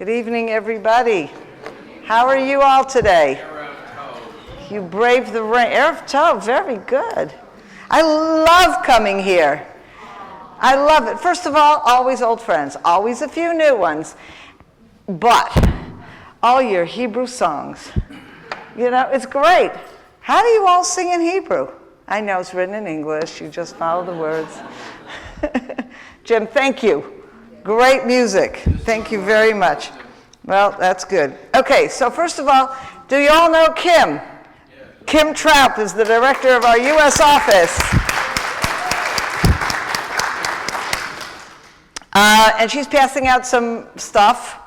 Good evening, everybody. How are you all today? You braved the rain. Erev Tov, very good. I love coming here. I love it. First of all, always old friends, always a few new ones, but all your Hebrew songs. You know, it's great. How do you all sing in Hebrew? I know it's written in English. You just follow the words. Jim, thank you. Great music. Thank you very much. Well, that's good. Okay, so first of all, do you all know Kim? Kim Trapp is the director of our U.S. office. And she's passing out some stuff.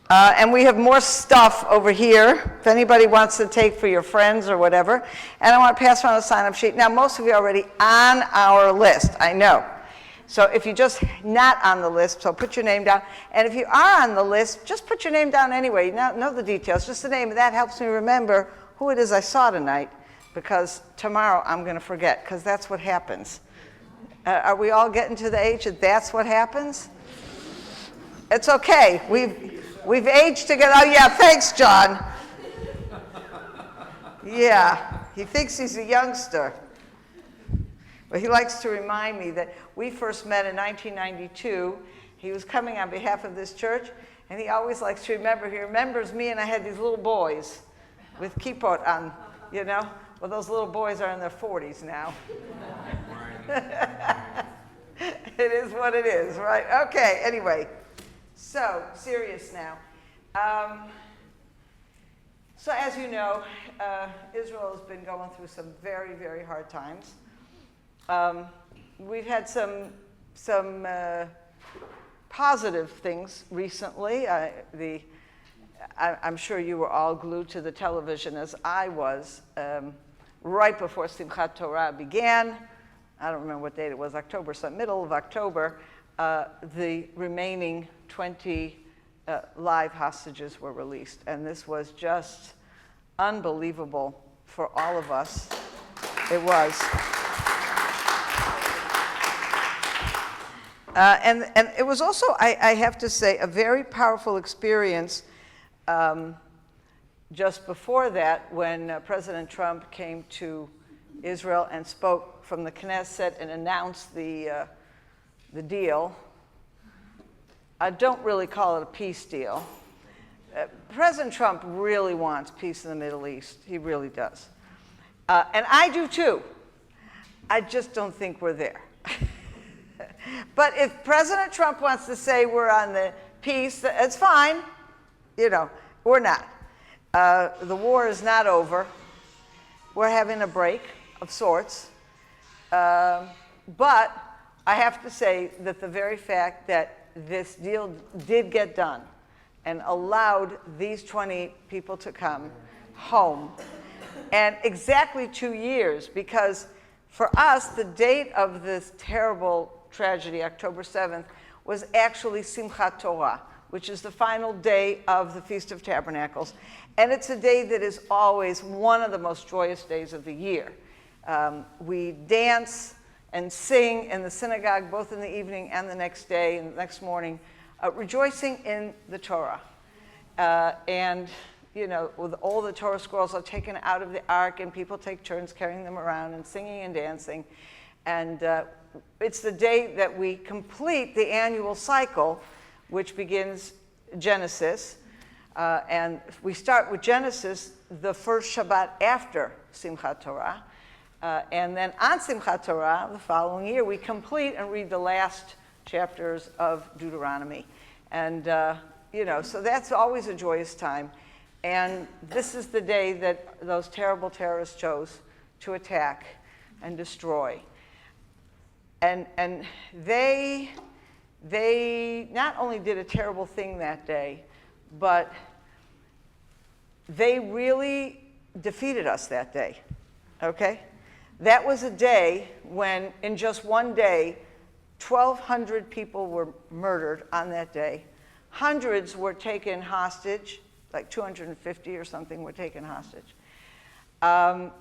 And we have more stuff over here, if anybody wants to take for your friends or whatever. And I want to pass around a sign-up sheet. Now, most of you are already on our list, I know. So if you're just not on the list, so put your name down. And if you are on the list, just put your name down anyway. You know the details, just the name. That helps me remember who it is I saw tonight, because tomorrow I'm going to forget, because that's what happens. Are we all getting to the age that that's what happens? It's okay. We've aged together. Oh, yeah, thanks, John. Yeah, he thinks he's a youngster. But he likes to remind me that we first met in 1992. He was coming on behalf of this church, and he always likes to remember. He remembers me, and I had these little boys with kippot on, you know? Well, those little boys are in their 40s now. It is what it is, right? Okay, anyway. So, serious now. So as you know, Israel has been going through some very, very hard times. We've had some positive things recently. I'm sure you were all glued to the television as I was right before Simchat Torah began. I don't remember what date it was, October, so middle of October. The remaining 20 live hostages were released, and this was just unbelievable for all of us. It was. And it was also, I have to say, a very powerful experience just before that, when President Trump came to Israel and spoke from the Knesset and announced the deal. I don't really call it a peace deal. President Trump really wants peace in the Middle East. He really does. And I do too. I just don't think we're there. But if President Trump wants to say we're on the peace, it's fine. You know, we're not. The war is not over. We're having a break of sorts. But I have to say that the very fact that this deal did get done and allowed these 20 people to come home, and exactly 2 years, because for us, the date of this terrible tragedy, October 7th, was actually Simchat Torah, which is the final day of the Feast of Tabernacles. And it's a day that is always one of the most joyous days of the year. We dance and sing in the synagogue, both in the evening and the next day and the next morning, rejoicing in the Torah. And, you know, with all the Torah scrolls are taken out of the ark, and people take turns carrying them around and singing and dancing. And it's the day that we complete the annual cycle, which begins Genesis. And we start with Genesis, the first Shabbat after Simchat Torah. And then on Simchat Torah, the following year, we complete and read the last chapters of Deuteronomy. And, you know, so that's always a joyous time. And this is the day that those terrible terrorists chose to attack and destroy. And they not only did a terrible thing that day, but they really defeated us that day, okay? That was a day when, in just one day, 1,200 people were murdered on that day. Hundreds were taken hostage, like 250 or something were taken hostage. And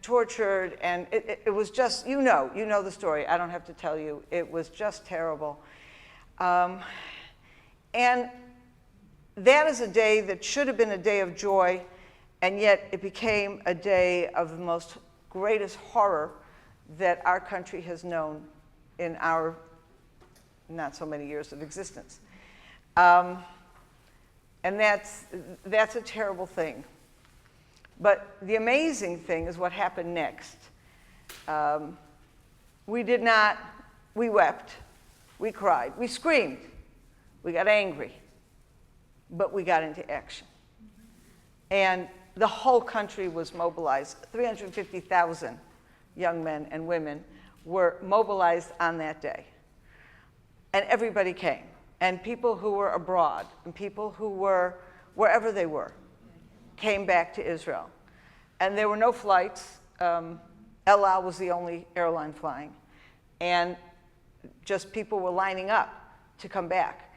tortured, and it was just, you know the story. I don't have to tell you. It was just terrible. And that is a day that should have been a day of joy, and yet it became a day of the most greatest horror that our country has known in our not so many years of existence. And that's a terrible thing. But the amazing thing is what happened next. We wept, we cried, we screamed, we got angry, but we got into action. And the whole country was mobilized. 350,000 young men and women were mobilized on that day. And everybody came. And people who were abroad, and people who were wherever they were, came back to Israel. And there were no flights. El Al was the only airline flying. And just people were lining up to come back.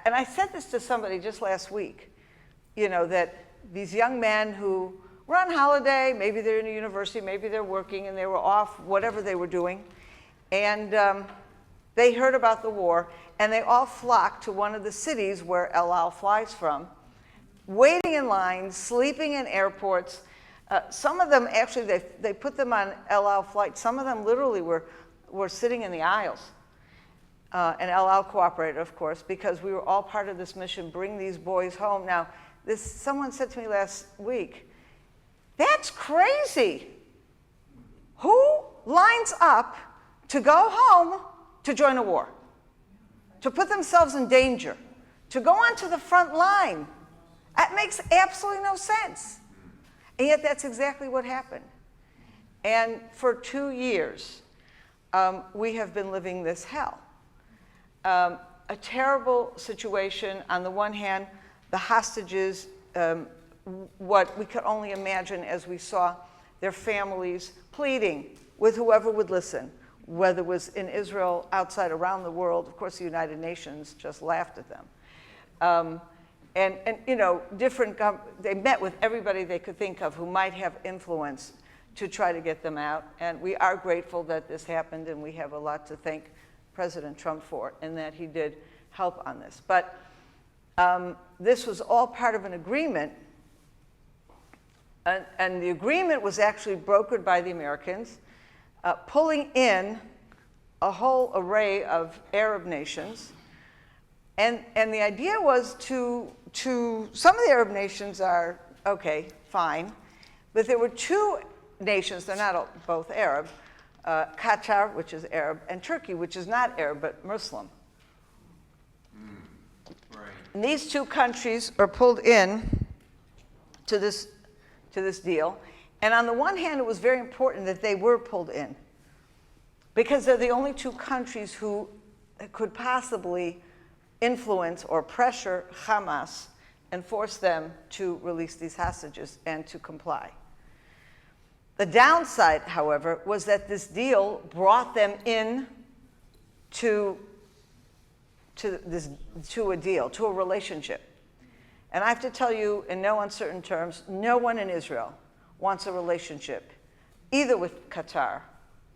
And I said this to somebody just last week, that these young men who were on holiday, maybe they're in a university, maybe they're working, and they were off, whatever they were doing, and they heard about the war, and they all flocked to one of the cities where El Al flies from, waiting in lines, sleeping in airports. Some of them, actually, they put them on El Al flights. Some of them literally were sitting in the aisles. And El Al cooperated, of course, because we were all part of this mission, bring these boys home. Now, someone said to me last week, that's crazy. Who lines up to go home to join a war? To put themselves in danger? To go onto the front line? That makes absolutely no sense. And yet that's exactly what happened. And for 2 years, we have been living this hell. A terrible situation. On the one hand, the hostages, what we could only imagine as we saw their families pleading with whoever would listen, whether it was in Israel, outside, around the world. Of course, the United Nations just laughed at them. They met with everybody they could think of who might have influence to try to get them out. And we are grateful that this happened, and we have a lot to thank President Trump for, and that he did help on this. But this was all part of an agreement, and the agreement was actually brokered by the Americans, pulling in a whole array of Arab nations. And the idea was to some of the Arab nations are, okay, fine, but there were two nations, they're not both Arab, Qatar, which is Arab, and Turkey, which is not Arab, but Muslim. Right. And these two countries are pulled in to this deal. And on the one hand, it was very important that they were pulled in, because they're the only two countries who could possibly influence or pressure Hamas and force them to release these hostages and to comply. The downside, however, was that this deal brought them in to a deal, to a relationship. And I have to tell you, in no uncertain terms, no one in Israel wants a relationship, either with Qatar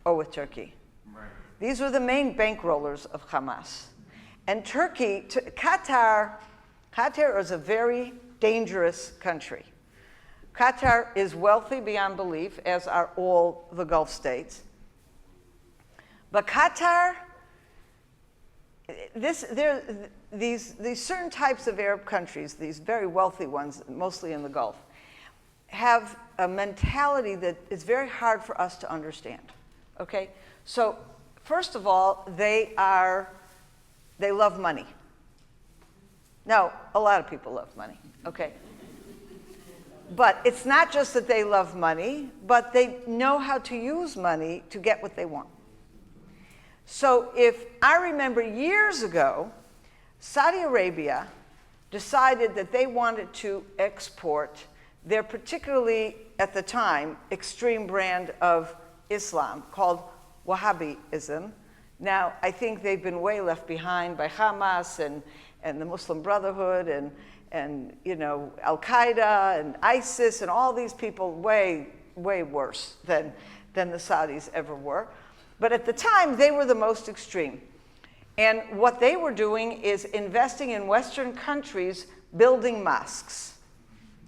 or with Turkey. Right. These were the main bankrollers of Hamas. And Turkey, Qatar is a very dangerous country. Qatar is wealthy beyond belief, as are all the Gulf states. But Qatar, these certain types of Arab countries, these very wealthy ones, mostly in the Gulf, have a mentality that is very hard for us to understand. Okay? So, first of all, they love money. Now, a lot of people love money, okay? But it's not just that they love money, but they know how to use money to get what they want. So if I remember years ago, Saudi Arabia decided that they wanted to export their particularly, at the time, extreme brand of Islam called Wahhabism. Now, I think they've been way left behind by Hamas and the Muslim Brotherhood and Al-Qaeda and ISIS and all these people way, way worse than the Saudis ever were. But at the time, they were the most extreme. And what they were doing is investing in Western countries, building mosques.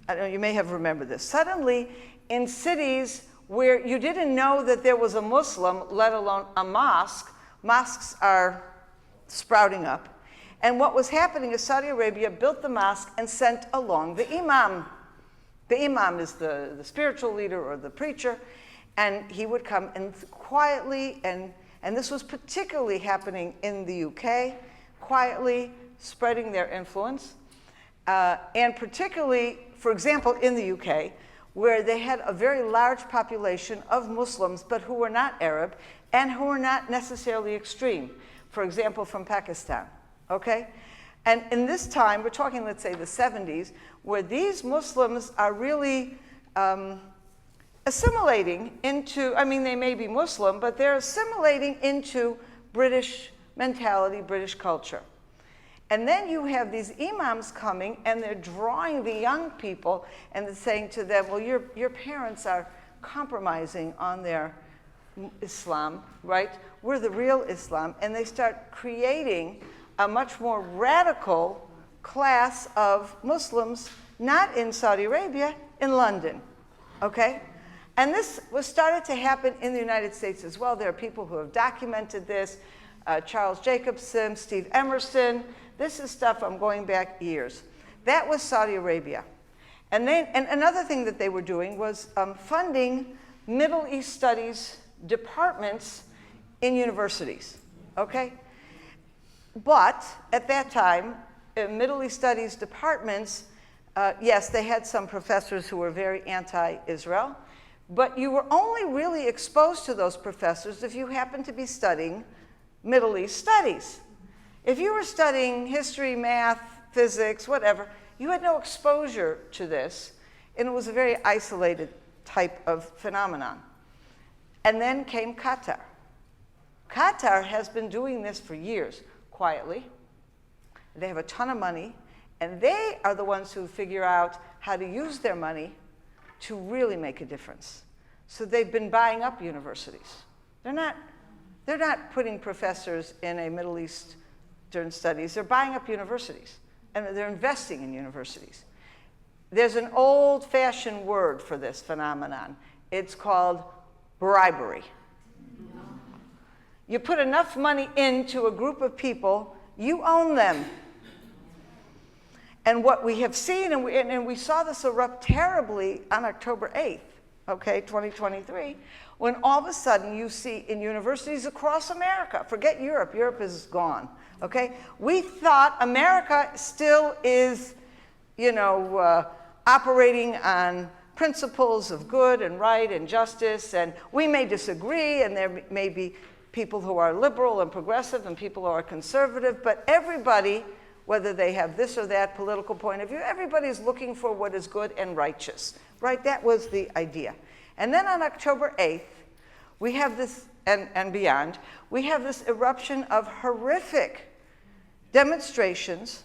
I don't know, you may have remembered this. Suddenly, in cities where you didn't know that there was a Muslim, let alone a mosque, mosques are sprouting up. And what was happening is Saudi Arabia built the mosque and sent along the imam. The imam is the spiritual leader or the preacher, and he would come and quietly, and this was particularly happening in the UK, quietly spreading their influence. And particularly, for example, in the UK, where they had a very large population of Muslims, but who were not Arab and who were not necessarily extreme. For example, from Pakistan, okay? And in this time, we're talking, let's say, the 70s, where these Muslims are really assimilating into, I mean, they may be Muslim, but they're assimilating into British mentality, British culture. And then you have these imams coming, and they're drawing the young people, and they're saying to them, well, your parents are compromising on their Islam, right? We're the real Islam. And they start creating a much more radical class of Muslims, not in Saudi Arabia, in London, okay? And this was started to happen in the United States as well. There are people who have documented this, Charles Jacobson, Steve Emerson. This is stuff I'm going back years. That was Saudi Arabia. And another thing that they were doing was funding Middle East studies departments in universities, okay? But at that time, Middle East studies departments, yes, they had some professors who were very anti-Israel, but you were only really exposed to those professors if you happened to be studying Middle East studies. If you were studying history, math, physics, whatever, you had no exposure to this, and it was a very isolated type of phenomenon. And then came Qatar. Qatar has been doing this for years, quietly. They have a ton of money, and they are the ones who figure out how to use their money to really make a difference. So they've been buying up universities. They're not putting professors in a Middle Eastern studies. They're buying up universities, and they're investing in universities. There's an old-fashioned word for this phenomenon. It's called bribery. You put enough money into a group of people, you own them. And what we have seen, and we saw this erupt terribly on October 8th, okay, 2023, when all of a sudden you see in universities across America, forget Europe, Europe is gone, okay? We thought America still is, operating on principles of good and right and justice, and we may disagree, and there may be people who are liberal and progressive and people who are conservative, but everybody, whether they have this or that political point of view, everybody's looking for what is good and righteous, right? That was the idea. And then on October 8th, we have this, and beyond, we have this eruption of horrific demonstrations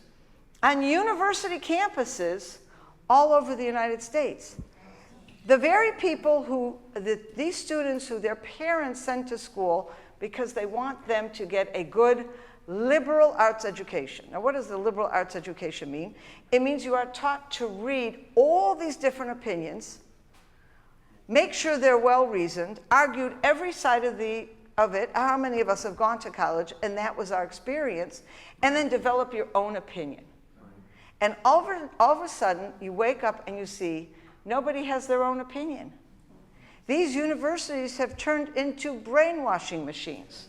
on university campuses all over the United States. The very people these students who their parents sent to school because they want them to get a good liberal arts education. Now, what does the liberal arts education mean? It means you are taught to read all these different opinions, make sure they're well-reasoned, argued every side of it. How many of us have gone to college, and that was our experience, and then develop your own opinion. And all of a sudden, you wake up and you see nobody has their own opinion. These universities have turned into brainwashing machines.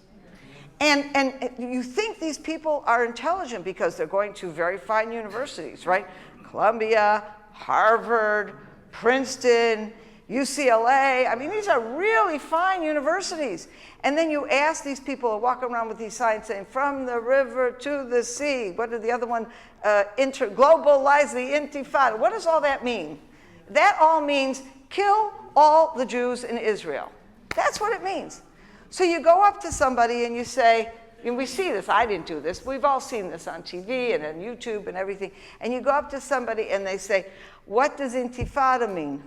And you think these people are intelligent because they're going to very fine universities, right? Columbia, Harvard, Princeton, UCLA. I mean, these are really fine universities. And then you ask these people who walk around with these signs saying, from the river to the sea. What did the other one? Globalize the intifada. What does all that mean? That all means kill all the Jews in Israel. That's what it means. So you go up to somebody and you say, and we see this, I didn't do this, we've all seen this on TV and on YouTube and everything, and you go up to somebody and they say, what does intifada mean?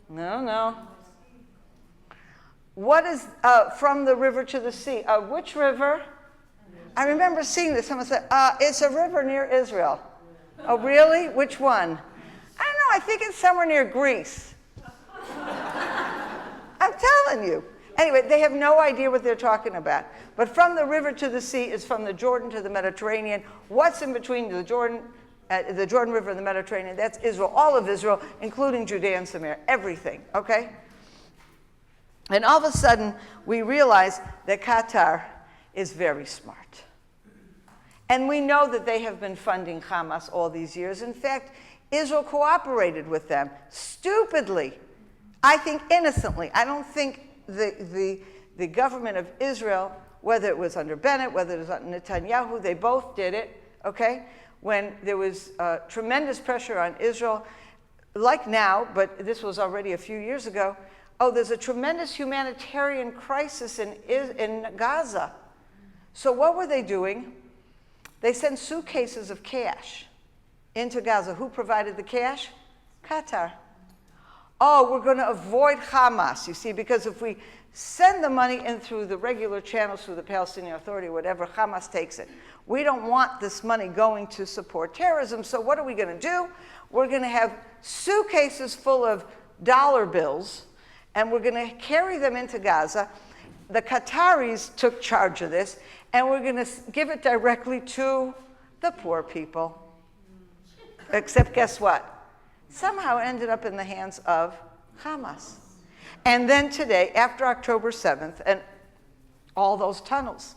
No. What is from the river to the sea? Which river? I remember seeing this. Someone said, it's a river near Israel. Oh, really? Which one? I don't know. I think it's somewhere near Greece. I'm telling you. Anyway, they have no idea what they're talking about. But from the river to the sea is from the Jordan to the Mediterranean. What's in between the Jordan River and the Mediterranean? That's Israel, all of Israel, including Judea and Samaria, everything, okay? And all of a sudden, we realize that Qatar is very smart. And we know that they have been funding Hamas all these years. In fact, Israel cooperated with them stupidly, I think innocently. I don't think the government of Israel, whether it was under Bennett, whether it was under Netanyahu, they both did it, okay? When there was tremendous pressure on Israel, like now, but this was already a few years ago, there's a tremendous humanitarian crisis in Gaza. So what were they doing? They sent suitcases of cash into Gaza. Who provided the cash? Qatar. Oh, we're going to avoid Hamas, you see, because if we send the money in through the regular channels, through the Palestinian Authority, whatever, Hamas takes it. We don't want this money going to support terrorism, so what are we going to do? We're going to have suitcases full of dollar bills, and we're going to carry them into Gaza. The Qataris took charge of this, and we're going to give it directly to the poor people. Except guess what? Somehow it ended up in the hands of Hamas. And then today, after October 7th, and all those tunnels.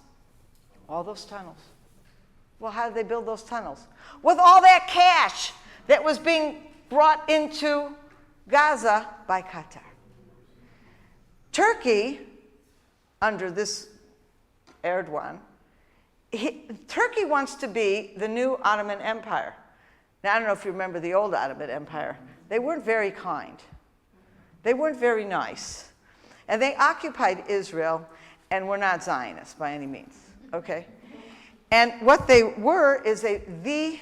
Well, how did they build those tunnels? With all that cash that was being brought into Gaza by Qatar. Turkey, under this Erdogan, Turkey wants to be the new Ottoman Empire. Now, I don't know if you remember the old Ottoman Empire. They weren't very kind. They weren't very nice. And they occupied Israel and were not Zionists by any means, okay? And what they were is the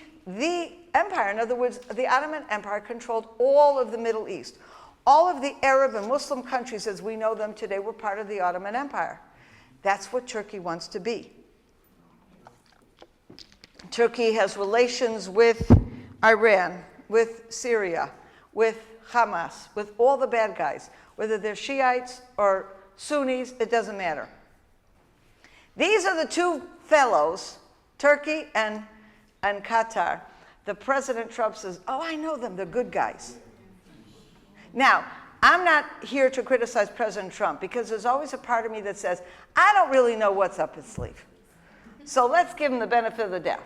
empire. In other words, the Ottoman Empire controlled all of the Middle East. All of the Arab and Muslim countries as we know them today were part of the Ottoman Empire. That's what Turkey wants to be. Turkey has relations with Iran, with Syria, with Hamas, with all the bad guys. Whether they're Shiites or Sunnis, it doesn't matter. These are the two fellows, Turkey and Qatar. The President Trump says, oh, I know them, they're good guys. Now, I'm not here to criticize President Trump because there's always a part of me that says, I don't really know what's up his sleeve. So let's give him the benefit of the doubt.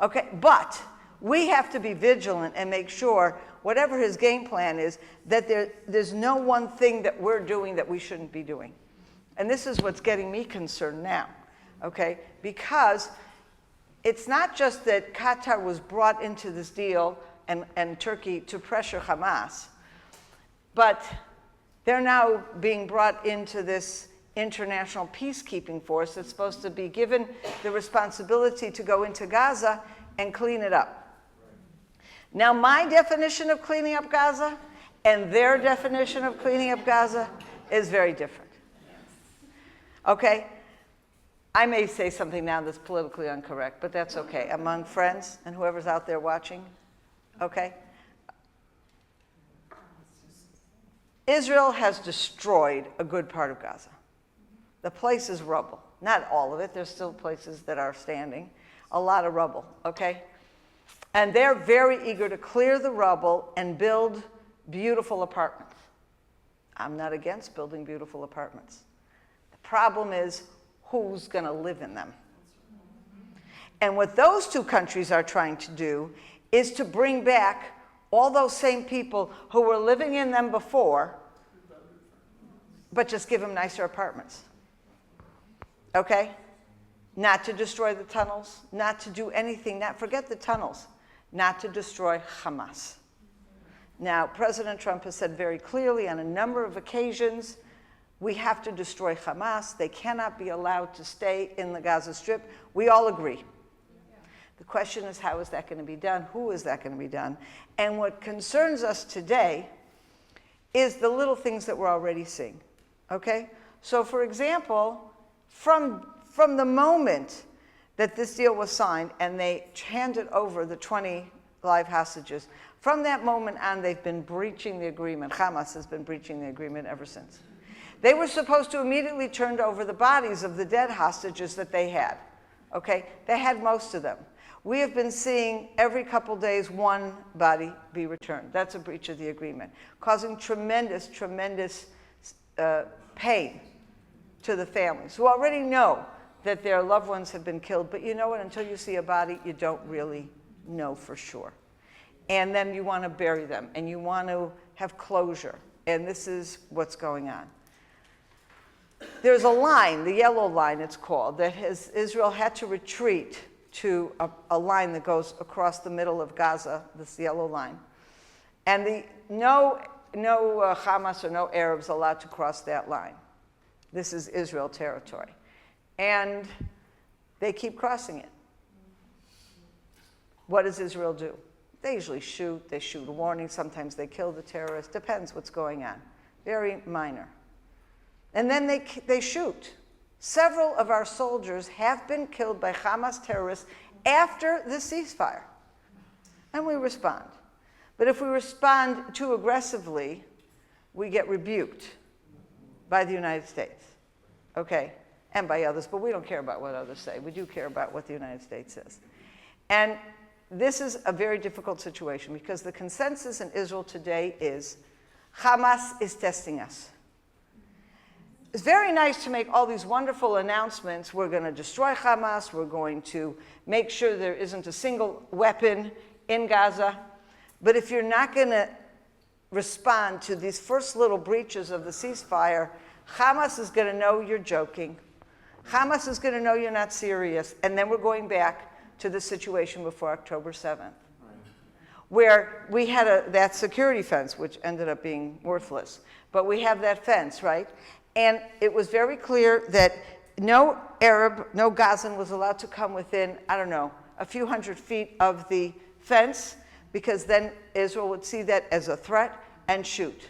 Okay, but we have to be vigilant and make sure, whatever his game plan is, that there's no one thing that we're doing that we shouldn't be doing. And this is what's getting me concerned now, okay? Because it's not just that Qatar was brought into this deal and Turkey to pressure Hamas, but they're now being brought into this international peacekeeping force that's supposed to be given the responsibility to go into Gaza and clean it up. Now, my definition of cleaning up Gaza and their definition of cleaning up Gaza is very different. Okay? I may say something now that's politically incorrect, but that's okay. Among friends and whoever's out there watching, okay? Israel has destroyed a good part of Gaza. The place is rubble. Not all of it. There's still places that are standing. A lot of rubble, okay? And they're very eager to clear the rubble and build beautiful apartments. I'm not against building beautiful apartments. The problem is, who's going to live in them? And what those two countries are trying to do is to bring back all those same people who were living in them before, but just give them nicer apartments. Okay? Not to destroy the tunnels, not to do anything, forget the tunnels, not to destroy Hamas. Now, President Trump has said very clearly on a number of occasions, we have to destroy Hamas. They cannot be allowed to stay in the Gaza Strip. We all agree. The question is, how is that going to be done? Who is that going to be done? And what concerns us today is the little things that we're already seeing. Okay? So for example, from the moment that this deal was signed and they handed over the 20 live hostages, from that moment on, they've been breaching the agreement. Hamas has been breaching the agreement ever since. They were supposed to immediately turn over the bodies of the dead hostages that they had. Okay? They had most of them. We have been seeing every couple days one body be returned. That's a breach of the agreement, causing tremendous, tremendous pain to the families who already know that their loved ones have been killed. But you know what? Until you see a body, you don't really know for sure. And then you want to bury them, and you want to have closure. And this is what's going on. There's a line, the yellow line it's called, that Israel had to retreat to a line that goes across the middle of Gaza, this yellow line. And no Hamas or no Arabs allowed to cross that line. This is Israel territory. And they keep crossing it. What does Israel do? They usually shoot. They shoot a warning. Sometimes they kill the terrorist. Depends what's going on. Very minor. And then they shoot. Several of our soldiers have been killed by Hamas terrorists after the ceasefire. And we respond. But if we respond too aggressively, we get rebuked by the United States. Okay? And by others, but we don't care about what others say. We do care about what the United States says. And this is a very difficult situation because the consensus in Israel today is Hamas is testing us. It's very nice to make all these wonderful announcements. We're going to destroy Hamas. We're going to make sure there isn't a single weapon in Gaza. But if you're not going to respond to these first little breaches of the ceasefire, Hamas is going to know you're joking. Hamas is going to know you're not serious. And then we're going back to the situation before October 7th, where we had that security fence, which ended up being worthless. But we have that fence, right? And it was very clear that no Arab, no Gazan was allowed to come within, I don't know, a few hundred feet of the fence, because then Israel would see that as a threat and shoot.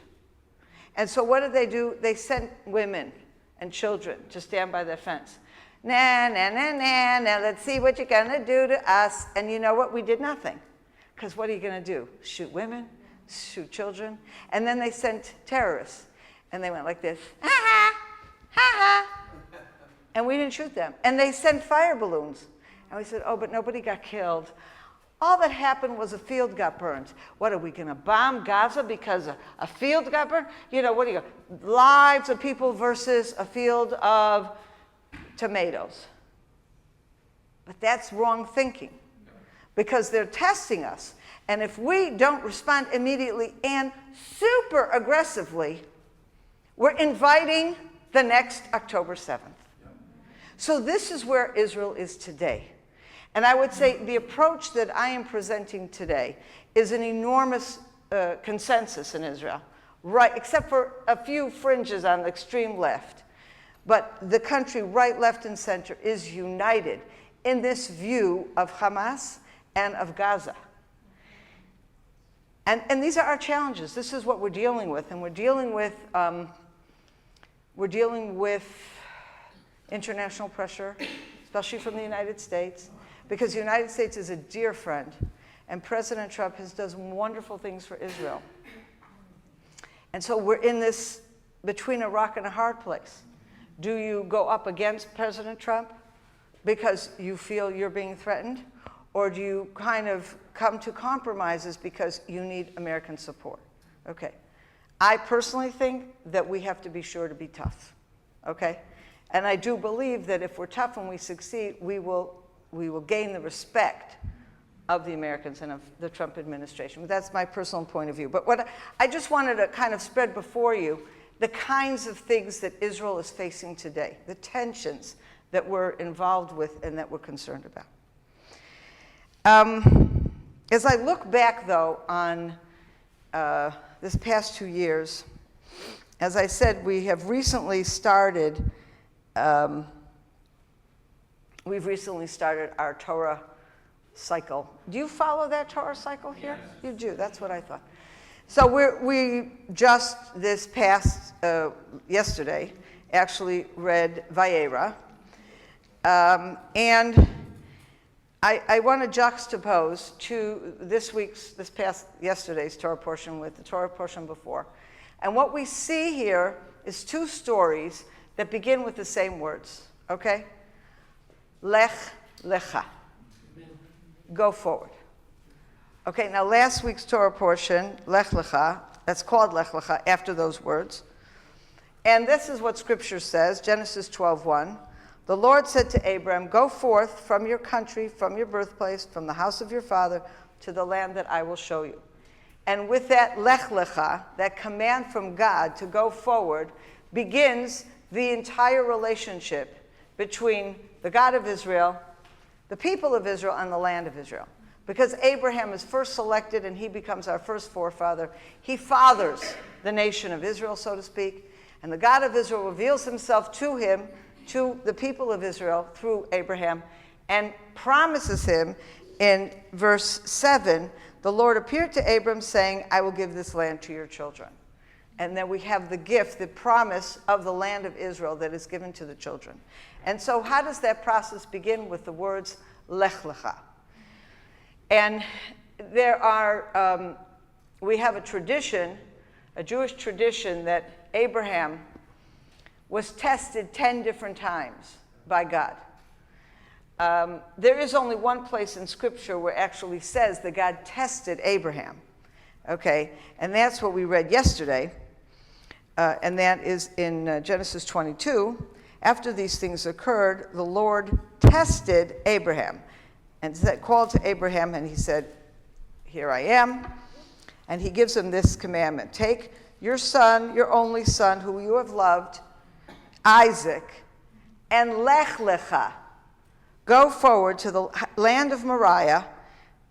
And so what did they do? They sent women and children to stand by their fence. Nah, let's see what you're going to do to us. And you know what? We did nothing. Because what are you going to do? Shoot women? Shoot children? And then they sent terrorists. And they went like this, ha ha, ha ha. And we didn't shoot them. And they sent fire balloons. And we said, oh, but nobody got killed. All that happened was a field got burned. What, are we going to bomb Gaza because a field got burned? You know, what do you go? Lives of people versus a field of tomatoes. But that's wrong thinking, because they're testing us. And if we don't respond immediately and super aggressively, we're inviting the next October 7th. So this is where Israel is today. And I would say the approach that I am presenting today is an enormous consensus in Israel, right, except for a few fringes on the extreme left. But the country, right, left, and center, is united in this view of Hamas and of Gaza. And these are our challenges. This is what we're dealing with. And we're dealing with international pressure, especially from the United States, because the United States is a dear friend. And President Trump does wonderful things for Israel. And so we're in this between a rock and a hard place. Do you go up against President Trump because you feel you're being threatened? Or do you kind of come to compromises because you need American support? Okay. I personally think that we have to be sure to be tough. Okay? And I do believe that if we're tough and we succeed, we will gain the respect of the Americans and of the Trump administration. But that's my personal point of view. But what I just wanted to kind of spread before you the kinds of things that Israel is facing today, the tensions that we're involved with and that we're concerned about. As I look back, though, on this past 2 years, as I said, we have recently started, our Torah cycle. Do you follow that Torah cycle here? Yes. You do, that's what I thought. So we just this past yesterday, actually read Vayera. And I want to juxtapose to yesterday's Torah portion with the Torah portion before. And what we see here is two stories that begin with the same words, okay? Lech lecha. Go forward. Okay, now last week's Torah portion, Lech lecha, that's called Lech lecha after those words. And this is what Scripture says, Genesis 12:1. The Lord said to Abram, go forth from your country, from your birthplace, from the house of your father, to the land that I will show you. And with that Lech lecha, that command from God to go forward, begins the entire relationship between the God of Israel, the people of Israel, and the land of Israel. Because Abraham is first selected and he becomes our first forefather. He fathers the nation of Israel, so to speak. And the God of Israel reveals himself to him, to the people of Israel, through Abraham, and promises him in verse 7, the Lord appeared to Abram saying, I will give this land to your children. And then we have the gift, the promise of the land of Israel that is given to the children. And so how does that process begin? With the words, Lech lecha. And we have a tradition, a Jewish tradition, that Abraham was tested 10 different times by God. There is only one place in Scripture where it actually says that God tested Abraham. Okay, and that's what we read yesterday. And that is in Genesis 22. After these things occurred, the Lord tested Abraham and called to Abraham, and he said, here I am. And he gives him this commandment. Take your son, your only son, who you have loved, Isaac, and Lech lecha. Go forward to the land of Moriah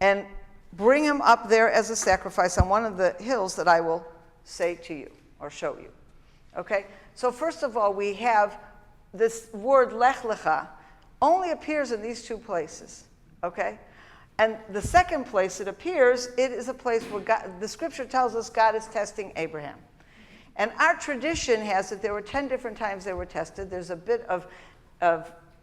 and bring him up there as a sacrifice on one of the hills that I will say to you or show you. Okay? So first of all, we have this word Lech lecha only appears in these two places. Okay? And the second place it appears, it is a place where God, the Scripture tells us God is testing Abraham. And our tradition has it there were 10 different times they were tested. There's a bit of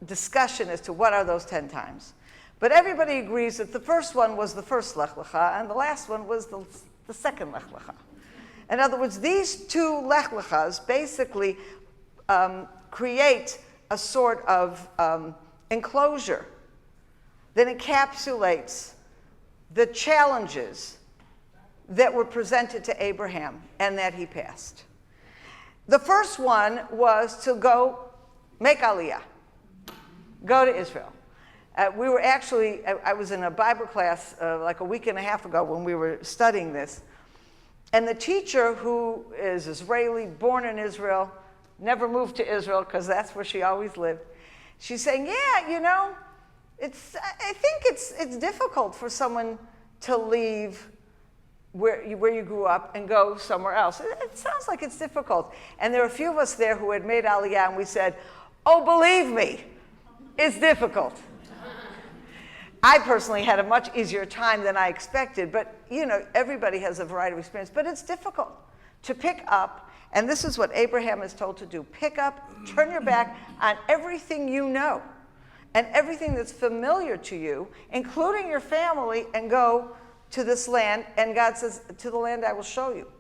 discussion as to what are those 10 times. But everybody agrees that the first one was the first Lech lecha, and the last one was the second Lech lecha. In other words, these two Lech lechas basically create a sort of enclosure that encapsulates the challenges that were presented to Abraham and that he passed. The first one was to go make Aliyah, go to Israel. We were actually, I was in a Bible class like a week and a half ago when we were studying this. And the teacher, who is Israeli, born in Israel, never moved to Israel because that's where she always lived, she's saying, yeah, you know, I think it's difficult for someone to leave where you grew up and go somewhere else. It sounds like it's difficult. And there were a few of us there who had made Aliyah, and we said, oh, believe me, it's difficult. I personally had a much easier time than I expected, but you know, everybody has a variety of experience. But it's difficult to pick up, and this is what Abraham is told to do. Pick up, turn your back on everything you know and everything that's familiar to you, including your family, and go to this land. And God says, to the land I will show you.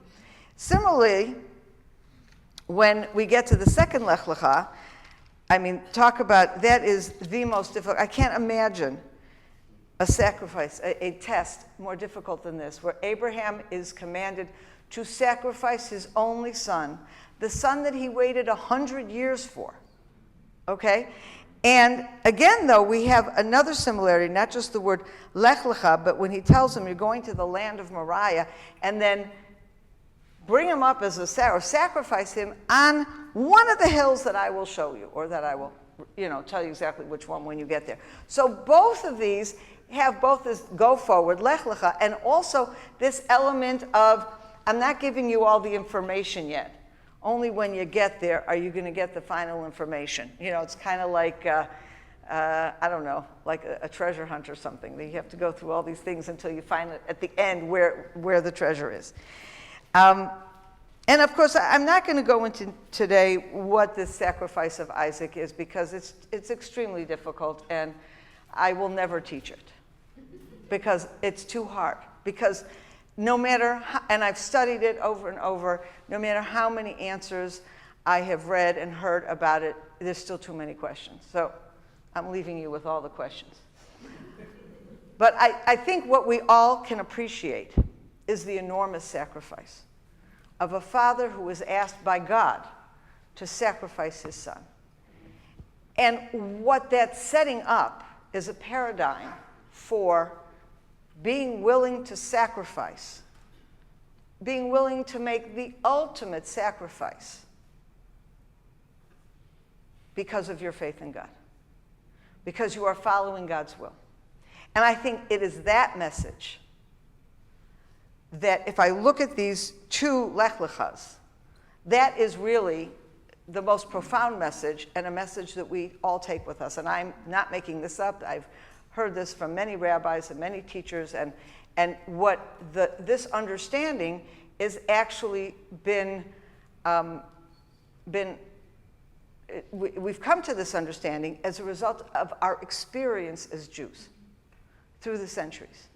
Similarly, when we get to the second Lech lecha, I mean, talk about, that is the most difficult. I can't imagine a sacrifice, a test more difficult than this, where Abraham is commanded to sacrifice his only son, the son that he waited 100 years for. Okay? And again, though, we have another similarity, not just the word Lech lecha, but when he tells him, you're going to the land of Moriah, and then bring him up as or sacrifice him on one of the hills that I will show you, or that I will, tell you exactly which one when you get there. So both of these have both this go forward, Lech lecha, and also this element of, I'm not giving you all the information yet. Only when you get there are you going to get the final information. It's kind of like, I don't know, like a treasure hunt or something. You have to go through all these things until you find it at the end where the treasure is. And of course, I'm not going to go into today what the sacrifice of Isaac is, because it's extremely difficult, and I will never teach it because it's too hard. Because no matter how, and I've studied it over and over, no matter how many answers I have read and heard about it, there's still too many questions. So I'm leaving you with all the questions. But I think what we all can appreciate is the enormous sacrifice of a father who was asked by God to sacrifice his son. And what that's setting up is a paradigm for being willing to sacrifice, being willing to make the ultimate sacrifice because of your faith in God, because you are following God's will. And I think it is that message that if I look at these two Lech Lechas, that is really the most profound message, and a message that we all take with us. And I'm not making this up. I've heard this from many rabbis and many teachers, and what this understanding is actually we've come to this understanding as a result of our experience as Jews through the centuries.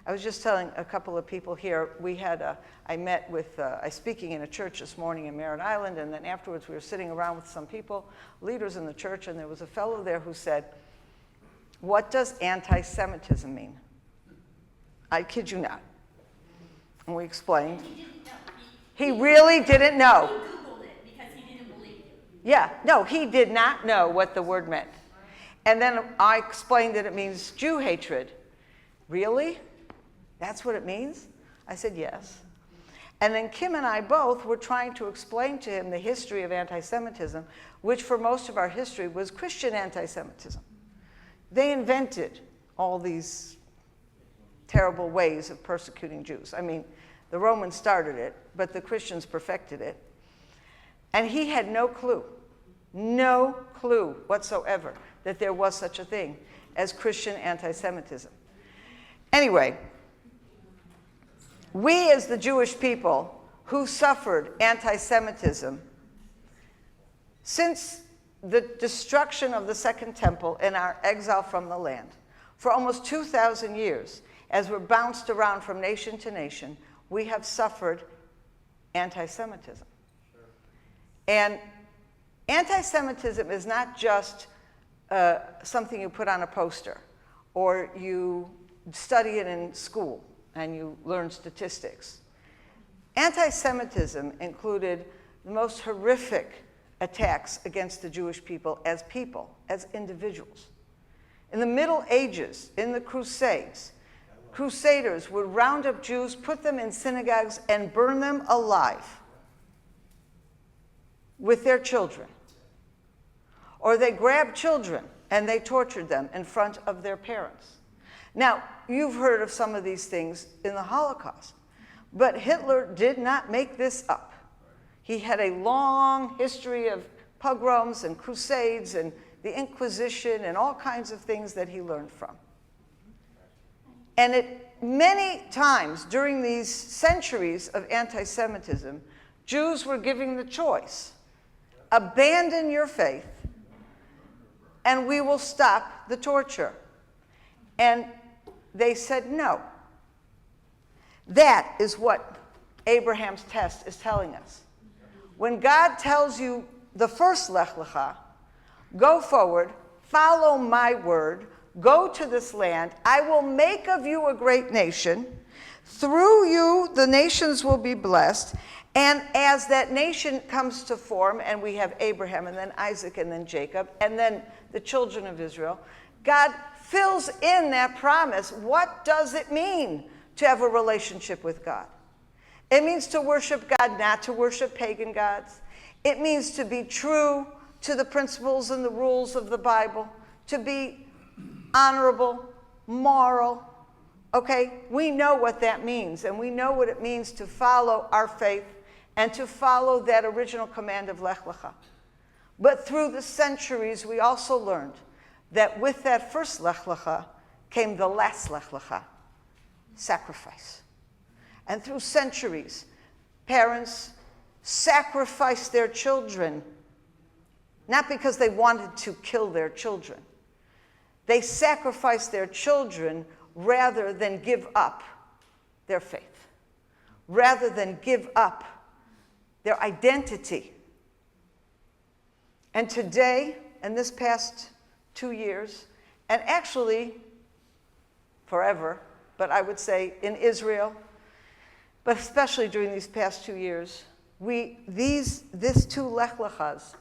I was just telling a couple of people here, I met with, I was speaking in a church this morning in Merritt Island, and then afterwards we were sitting around with some people, leaders in the church, and there was a fellow there who said, "What does anti-Semitism mean?" I kid you not. And we explained. He really didn't know. He Googled it because he didn't believe you. Yeah, no, he did not know what the word meant. And then I explained that it means Jew hatred. Really? That's what it means? I said, yes. And then Kim and I both were trying to explain to him the history of anti-Semitism, which for most of our history was Christian anti-Semitism. They invented all these terrible ways of persecuting Jews. I mean, the Romans started it, but the Christians perfected it. And he had no clue whatsoever that there was such a thing as Christian anti-Semitism. Anyway, we as the Jewish people who suffered anti-Semitism since the destruction of the Second Temple and our exile from the land, for almost 2,000 years, as we're bounced around from nation to nation, we have suffered anti-Semitism. Sure. And anti-Semitism is not just something you put on a poster or you study it in school and you learn statistics. Anti-Semitism included the most horrific attacks against the Jewish people, as individuals. In the Middle Ages, in the Crusades, Crusaders would round up Jews, put them in synagogues, and burn them alive with their children. Or they grabbed children and they tortured them in front of their parents. Now, you've heard of some of these things in the Holocaust, but Hitler did not make this up. He had a long history of pogroms and crusades and the Inquisition and all kinds of things that he learned from. And many times during these centuries of anti-Semitism, Jews were given the choice: abandon your faith and we will stop the torture. And they said no. That is what Abraham's test is telling us. When God tells you the first Lech Lecha, go forward, follow my word, go to this land, I will make of you a great nation. Through you, the nations will be blessed. And as that nation comes to form, and we have Abraham, and then Isaac, and then Jacob, and then the children of Israel, God fills in that promise. What does it mean to have a relationship with God? It means to worship God, not to worship pagan gods. It means to be true to the principles and the rules of the Bible, to be honorable, moral. Okay, we know what that means, and we know what it means to follow our faith and to follow that original command of Lech Lecha. But through the centuries, we also learned that with that first Lech Lecha came the last Lech Lecha, sacrifice. And through centuries, parents sacrificed their children, not because they wanted to kill their children. They sacrificed their children rather than give up their faith, rather than give up their identity. And today, in this past 2 years, and actually forever, but I would say in Israel, but especially during these past 2 years, these two Lech Lechas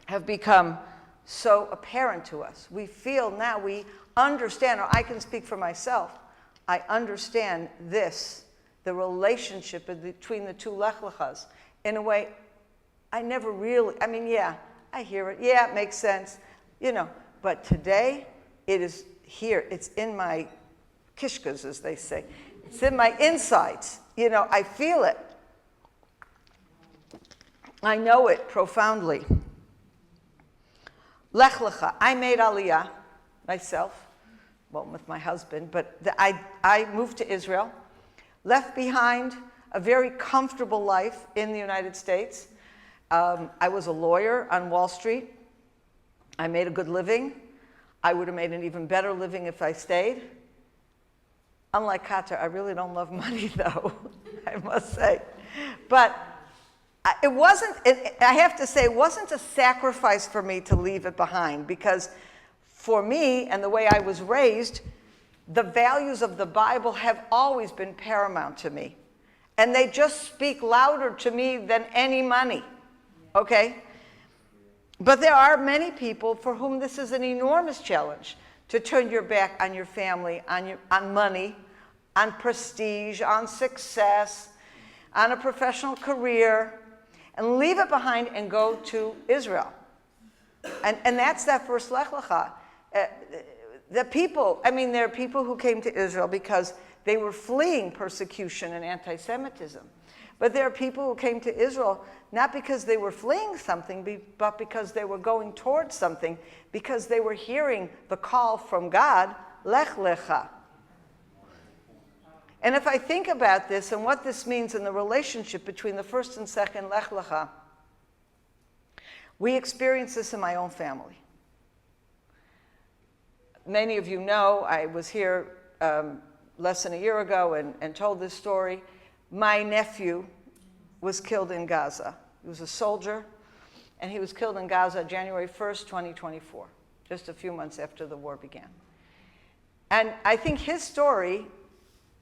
have become so apparent to us. We feel now, we understand, or I can speak for myself, I understand this, the relationship between the two Lech Lechas, in a way I never really, I mean, yeah, I hear it, yeah, it makes sense, you know, but today it is here, it's in my kishkas, as they say, it's in my insides, you know, I feel it. I know it profoundly. Lech Lecha, I made Aliyah myself, well, with my husband, but I moved to Israel, left behind a very comfortable life in the United States. I was a lawyer on Wall Street. I made a good living. I would have made an even better living if I stayed. Unlike Qatar, I really don't love money, though, I must say. But it wasn't, I have to say, it wasn't a sacrifice for me to leave it behind, because for me and the way I was raised, the values of the Bible have always been paramount to me. And they just speak louder to me than any money, okay? But there are many people for whom this is an enormous challenge, to turn your back on your family, on money, on prestige, on success, on a professional career, and leave it behind and go to Israel. And that's that first Lech Lecha. The people, I mean, there are people who came to Israel because they were fleeing persecution and anti-Semitism. But there are people who came to Israel not because they were fleeing something, but because they were going towards something, because they were hearing the call from God, Lech Lecha. And if I think about this and what this means in the relationship between the first and second Lech Lecha, we experience this in my own family. Many of you know, I was here less than a year ago and told this story. My nephew was killed in Gaza. He was a soldier, and he was killed in Gaza January 1st, 2024, just a few months after the war began. And I think his story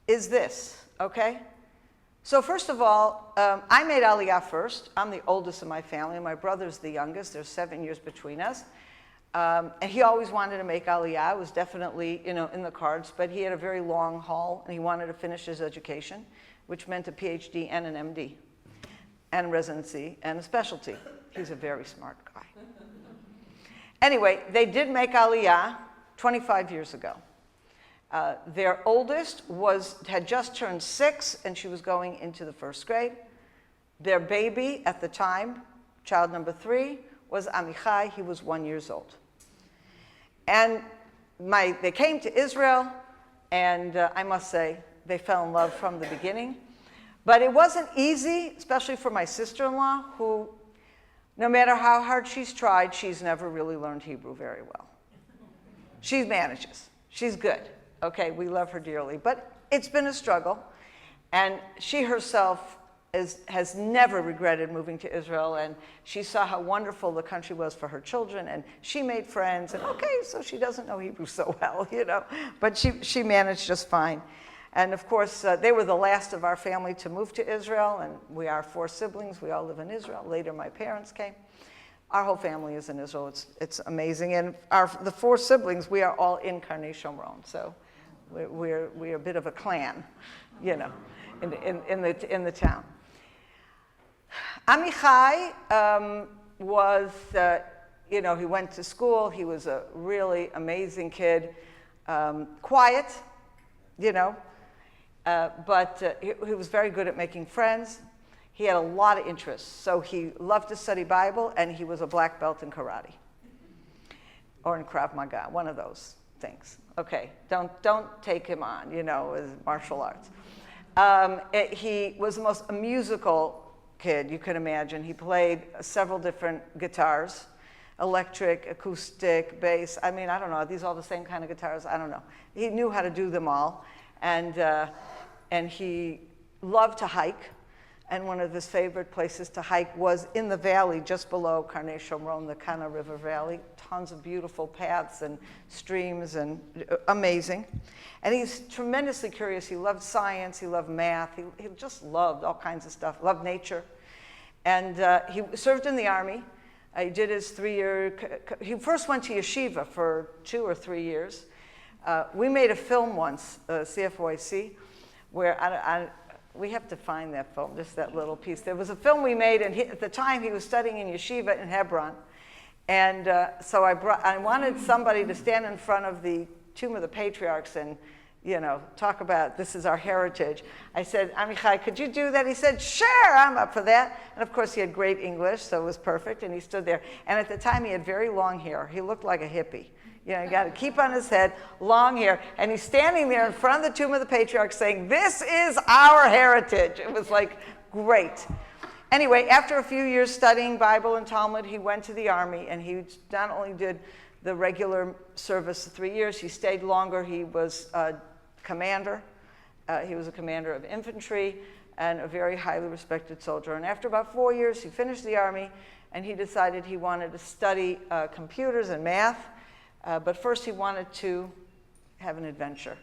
is this, okay? So first of all, I made Aliyah first. I'm the oldest in my family. My brother's the youngest. There's 7 years between us. And he always wanted to make Aliyah. It was definitely, you know, in the cards, but he had a very long haul, and he wanted to finish his education, which meant a PhD and an MD, and residency, and a specialty. He's a very smart guy. Anyway, they did make Aliyah 25 years ago. Their oldest had just turned 6, and she was going into the 1st grade. Their baby at the time, child number 3, was Amichai. He was 1 year old. And they came to Israel, and I must say, they fell in love from the beginning. But it wasn't easy, especially for my sister-in-law, who, no matter how hard she's tried, she's never really learned Hebrew very well. She manages. She's good. Okay, we love her dearly. But it's been a struggle. And she herself has never regretted moving to Israel, and she saw how wonderful the country was for her children, and she made friends, and okay, so she doesn't know Hebrew so well, you know, but she managed just fine. And of course, they were the last of our family to move to Israel, and we are 4 siblings. We all live in Israel. Later, my parents came. Our whole family is in Israel. It's amazing. And the 4 siblings, we are all in Karnei Shomron, so we're a bit of a clan, you know, in the town. Amichai was, you know, he went to school. He was a really amazing kid, quiet, you know, but he was very good at making friends. He had a lot of interests. So he loved to study Bible, and he was a black belt in karate or in Krav Maga, one of those things. Okay, don't take him on, you know, as martial arts. He was the most musical kid you could imagine. He played several different guitars, electric, acoustic, bass. I mean, I don't know, are these all the same kind of guitars? I don't know. He knew how to do them all. And he loved to hike. And one of his favorite places to hike was in the valley just below Carne Shomron, the Kana River Valley. Tons of beautiful paths and streams and amazing. And he's tremendously curious. He loved science, he loved math, he just loved all kinds of stuff, loved nature. And he served in the army. He did his 3-year, he first went to yeshiva for 2 or 3 years. We made a film once, CFOIC, where we have to find that film, just that little piece. There was a film we made, and at the time he was studying in yeshiva in Hebron. And so I wanted somebody to stand in front of the Tomb of the Patriarchs and, you know, talk about this is our heritage. I said, Amichai, could you do that? He said, sure, I'm up for that. And of course he had great English, so it was perfect, and he stood there. And at the time he had very long hair. He looked like a hippie. You know, you got to keep on his head, long hair. And he's standing there in front of the Tomb of the Patriarchs saying, this is our heritage. It was like, great. Anyway, after a few years studying Bible and Talmud, he went to the army, and he not only did the regular service 3 years, he stayed longer. He was a commander. He was a commander of infantry and a very highly respected soldier. And after about 4 years, he finished the army, and he decided he wanted to study computers and math. But first he wanted to have an adventure.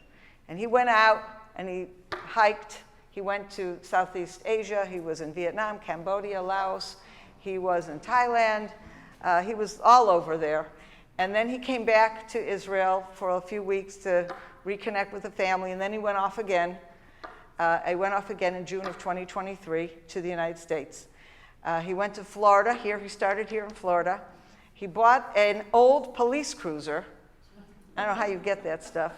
And he went out and he hiked. He went to Southeast Asia. He was in Vietnam, Cambodia, Laos. He was in Thailand. He was all over there. And then he came back to Israel for a few weeks to reconnect with the family. And then he went off again. He went off again in June of 2023 to the United States. He went to Florida. He started here in Florida. He bought an old police cruiser. I don't know how you get that stuff.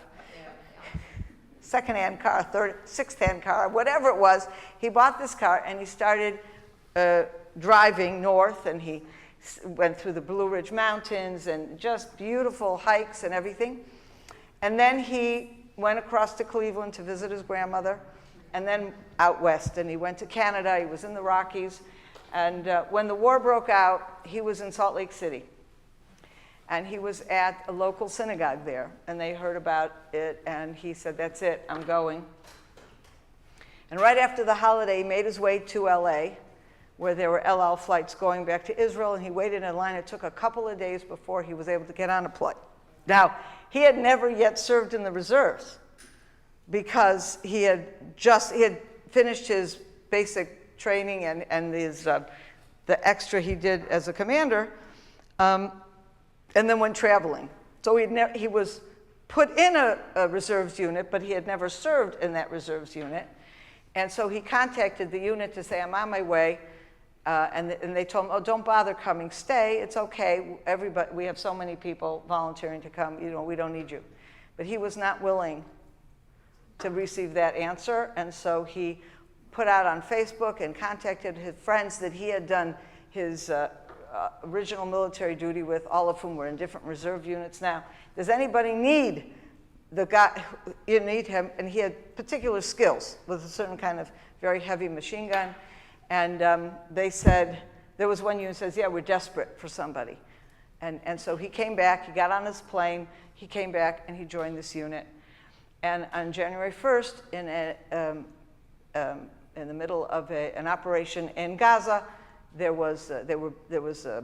Second-hand car, sixth-hand car, whatever it was. He bought this car, and he started driving north, and he went through the Blue Ridge Mountains and just beautiful hikes and everything. And then he went across to Cleveland to visit his grandmother, and then out west. And he went to Canada. He was in the Rockies. And when the war broke out, he was in Salt Lake City. And he was at a local synagogue there. And they heard about it, and he said, that's it, I'm going. And right after the holiday, he made his way to LA, where there were El Al flights going back to Israel, and he waited in line. It took a couple of days before he was able to get on a plane. Now, he had never yet served in the reserves because he had finished his basic training and the extra he did as a commander, and then went traveling. So he was put in a reserves unit, but he had never served in that reserves unit. And so he contacted the unit to say, I'm on my way. And they told him, oh, don't bother coming, stay, it's okay. Everybody, we have so many people volunteering to come, you know, we don't need you. But he was not willing to receive that answer, and so he put out on Facebook and contacted his friends that he had done his original military duty with, all of whom were in different reserve units now. Does anybody need the guy? You need him, and he had particular skills with a certain kind of very heavy machine gun. And they said, there was one unit that says, yeah, we're desperate for somebody. And so he came back, he got on his plane, he came back, and he joined this unit. And on January 1st, in the middle of an operation in Gaza, there was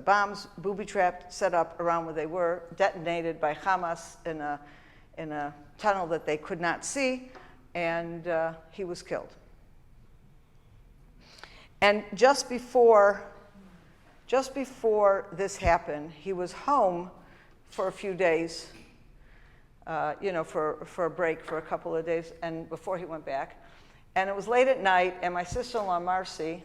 bombs booby-trapped, set up around where they were, detonated by Hamas in a tunnel that they could not see, and he was killed. And just before this happened, he was home for a few days, for a break for a couple of days, and before he went back. And it was late at night, and my sister-in-law, Marcy,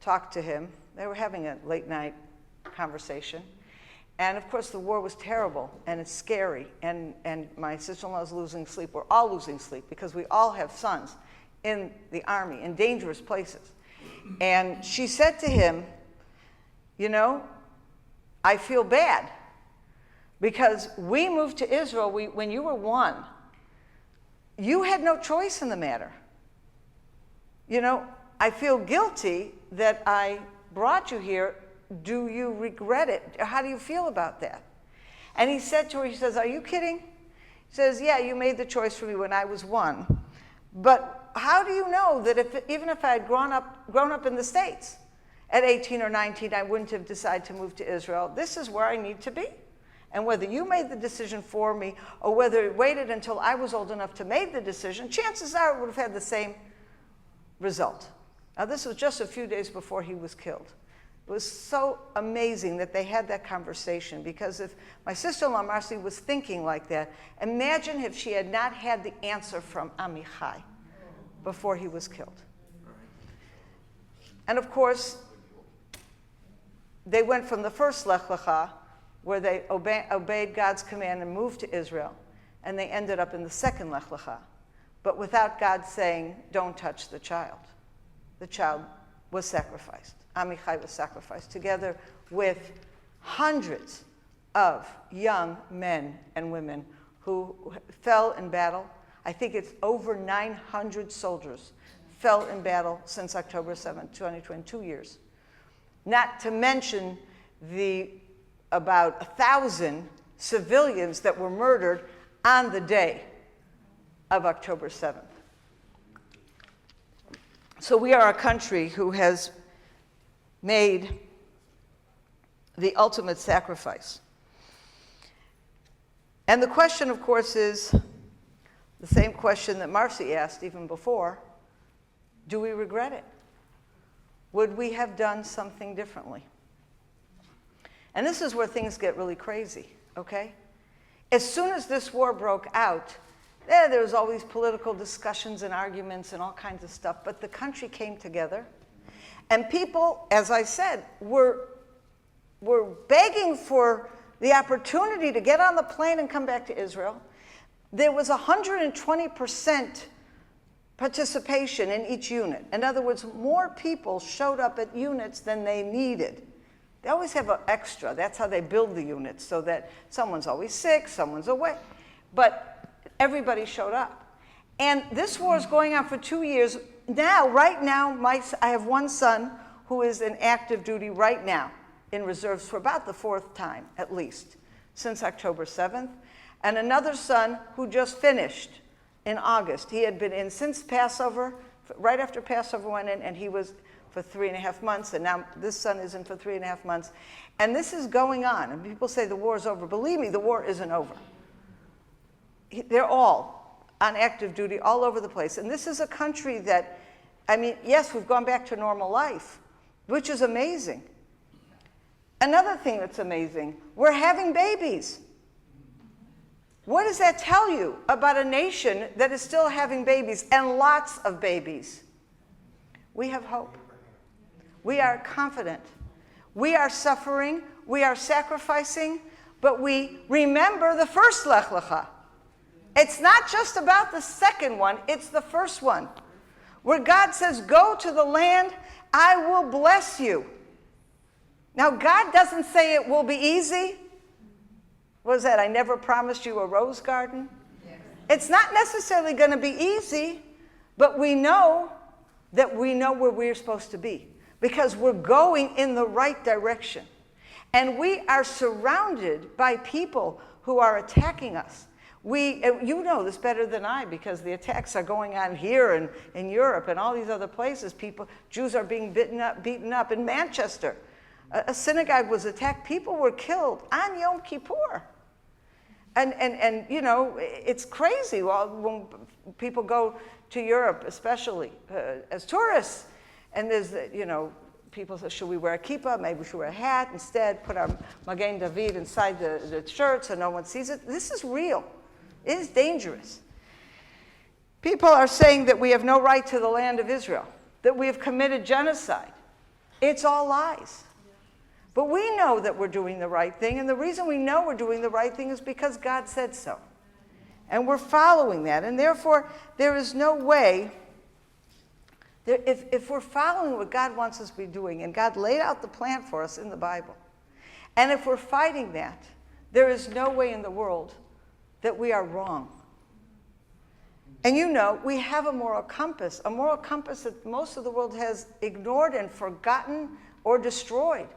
talked to him. They were having a late-night conversation. And, of course, the war was terrible, and it's scary. And my sister-in-law was losing sleep. We're all losing sleep because we all have sons in the army, in dangerous places. And she said to him, you know, I feel bad because we moved to Israel when you were 1. You had no choice in the matter. You know, I feel guilty that I brought you here. Do you regret it? How do you feel about that? And he said to her, he says, are you kidding? He says, yeah, you made the choice for me when I was 1. But how do you know that even if I had grown up in the States at 18 or 19, I wouldn't have decided to move to Israel? This is where I need to be. And whether you made the decision for me or whether it waited until I was old enough to make the decision, chances are it would have had the same result. Now, this was just a few days before he was killed. It was so amazing that they had that conversation, because if my sister-in-law Marcy was thinking like that, imagine if she had not had the answer from Amichai before he was killed. And of course, they went from the first Lech Lecha, where they obeyed God's command and moved to Israel, and they ended up in the second Lech Lecha, but without God saying, don't touch the child. The child was sacrificed. Amichai was sacrificed, together with hundreds of young men and women who fell in battle. I think it's over 900 soldiers fell in battle since October 7, 2022 years. Not to mention the about 1,000 civilians that were murdered on the day of October 7th. So we are a country who has made the ultimate sacrifice. And the question, of course, is the same question that Marcy asked even before. Do we regret it? Would we have done something differently? And this is where things get really crazy, okay? As soon as this war broke out, there was always political discussions and arguments and all kinds of stuff, but the country came together. And people, as I said, were begging for the opportunity to get on the plane and come back to Israel. There was 120% participation in each unit. In other words, more people showed up at units than they needed. They always have an extra. That's how they build the units, so that someone's always sick, someone's away. But everybody showed up. And this war is going on for 2 years. Now, right now, I have one son who is in active duty right now in reserves for about the 4th time, at least, since October 7th. And another son who just finished in August. He had been in since Passover, right after Passover went in, and he was for 3.5 months, and now this son is in for 3.5 months. And this is going on. And people say the war is over. Believe me, the war isn't over. They're all on active duty all over the place. And this is a country that, I mean, yes, we've gone back to normal life, which is amazing. Another thing that's amazing, we're having babies. What does that tell you about a nation that is still having babies, and lots of babies? We have hope. We are confident. We are suffering. We are sacrificing. But we remember the first Lech Lecha. It's not just about the second one. It's the first one, where God says, go to the land. I will bless you. Now, God doesn't say it will be easy. What is that? I never promised you a rose garden. Yes. It's not necessarily going to be easy, but we know that we know where we're supposed to be, because we're going in the right direction. And we are surrounded by people who are attacking us. You know this better than I, because the attacks are going on here and in Europe and all these other places. Jews are being beaten up. In Manchester, a synagogue was attacked. People were killed on Yom Kippur. And you know, it's crazy. Well, when people go to Europe, especially as tourists, and there's, you know, people say, should we wear a kippah? Maybe we should wear a hat instead, put our Magen David inside the shirt so no one sees it. This is real. It is dangerous. People are saying that we have no right to the land of Israel, that we have committed genocide. It's all lies. But we know that we're doing the right thing, and the reason we know we're doing the right thing is because God said so. And we're following that, and therefore there is no way, if we're following what God wants us to be doing, and God laid out the plan for us in the Bible, and if we're fighting that, there is no way in the world that we are wrong. And you know, we have a moral compass that most of the world has ignored and forgotten or destroyed.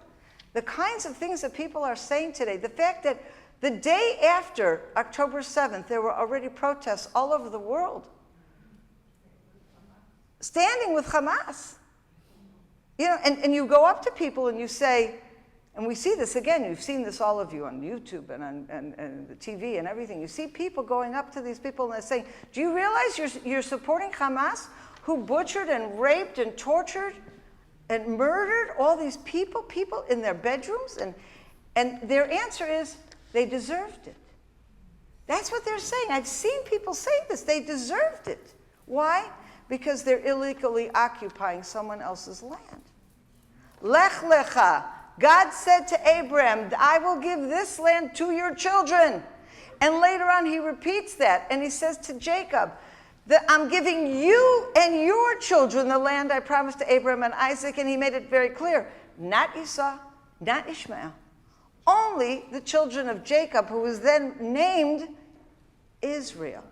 The kinds of things that people are saying today, the fact that the day after October 7th, there were already protests all over the world, standing with Hamas. You know, and you go up to people and you say, and we see this again, you've seen this, all of you, on YouTube and the TV and everything. You see people going up to these people and they're saying, do you realize you're supporting Hamas, who butchered and raped and tortured and murdered all these people in their bedrooms? And their answer is, they deserved it. That's what they're saying. I've seen people say this. They deserved it. Why? Because they're illegally occupying someone else's land. Lech lecha. God said to Abraham, I will give this land to your children. And later on he repeats that. And he says to Jacob, that I'm giving you and your children the land I promised to Abraham and Isaac. And he made it very clear, not Esau, not Ishmael. Only the children of Jacob, who was then named Israel.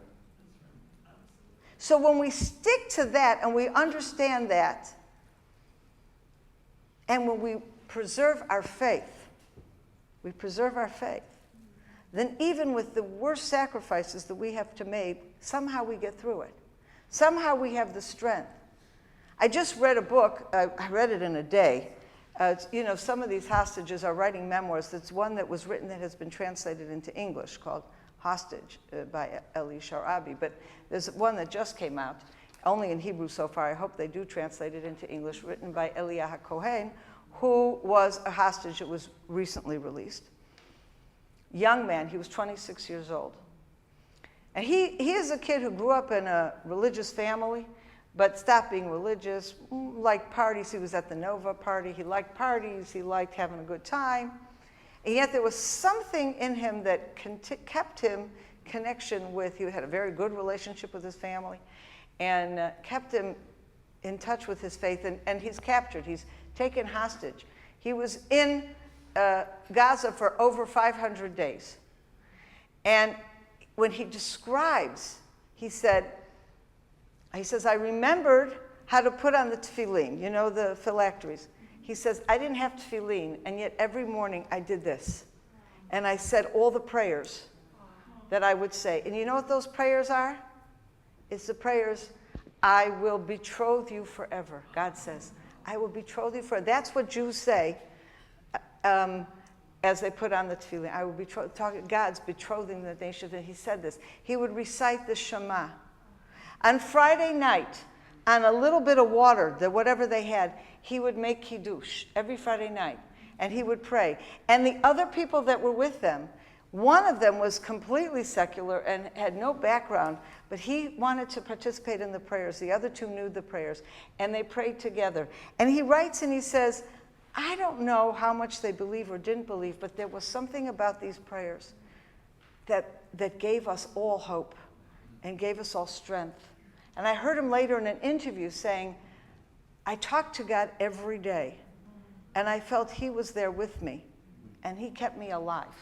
So when we stick to that and we understand that, and when we preserve our faith, then even with the worst sacrifices that we have to make, somehow we get through it. Somehow we have the strength. I just read a book, I read it in a day. You know, some of these hostages are writing memoirs. That's one that was written that has been translated into English called Hostage by Eli Sharabi. But there's one that just came out, only in Hebrew so far. I hope they do translate it into English, written by Eliyahu Cohen, who was a hostage that was recently released. Young man, he was 26 years old. And he is a kid who grew up in a religious family, but stopped being religious, liked parties. He was at the Nova party. He liked parties. He liked having a good time. And yet there was something in him that kept him connection with, he had a very good relationship with his family, and kept him in touch with his faith. And he's captured. He's taken hostage. He was in Gaza for over 500 days. And when he describes, he says, I remembered how to put on the tefillin, you know, the phylacteries. He says, I didn't have tefillin, and yet every morning I did this. And I said all the prayers that I would say. And you know what those prayers are? It's the prayers, I will betroth you forever. God says, I will betroth you forever. That's what Jews say as they put on the tefillin. I will betroth, God's betrothing the nation. And he said this. He would recite the Shema. On Friday night, on a little bit of water, whatever they had, he would make kiddush every Friday night, and he would pray. And the other people that were with them, one of them was completely secular and had no background, but he wanted to participate in the prayers. The other two knew the prayers, and they prayed together. And he writes and he says, I don't know how much they believe or didn't believe, but there was something about these prayers that gave us all hope and gave us all strength. And I heard him later in an interview saying, I talked to God every day, and I felt he was there with me, and he kept me alive.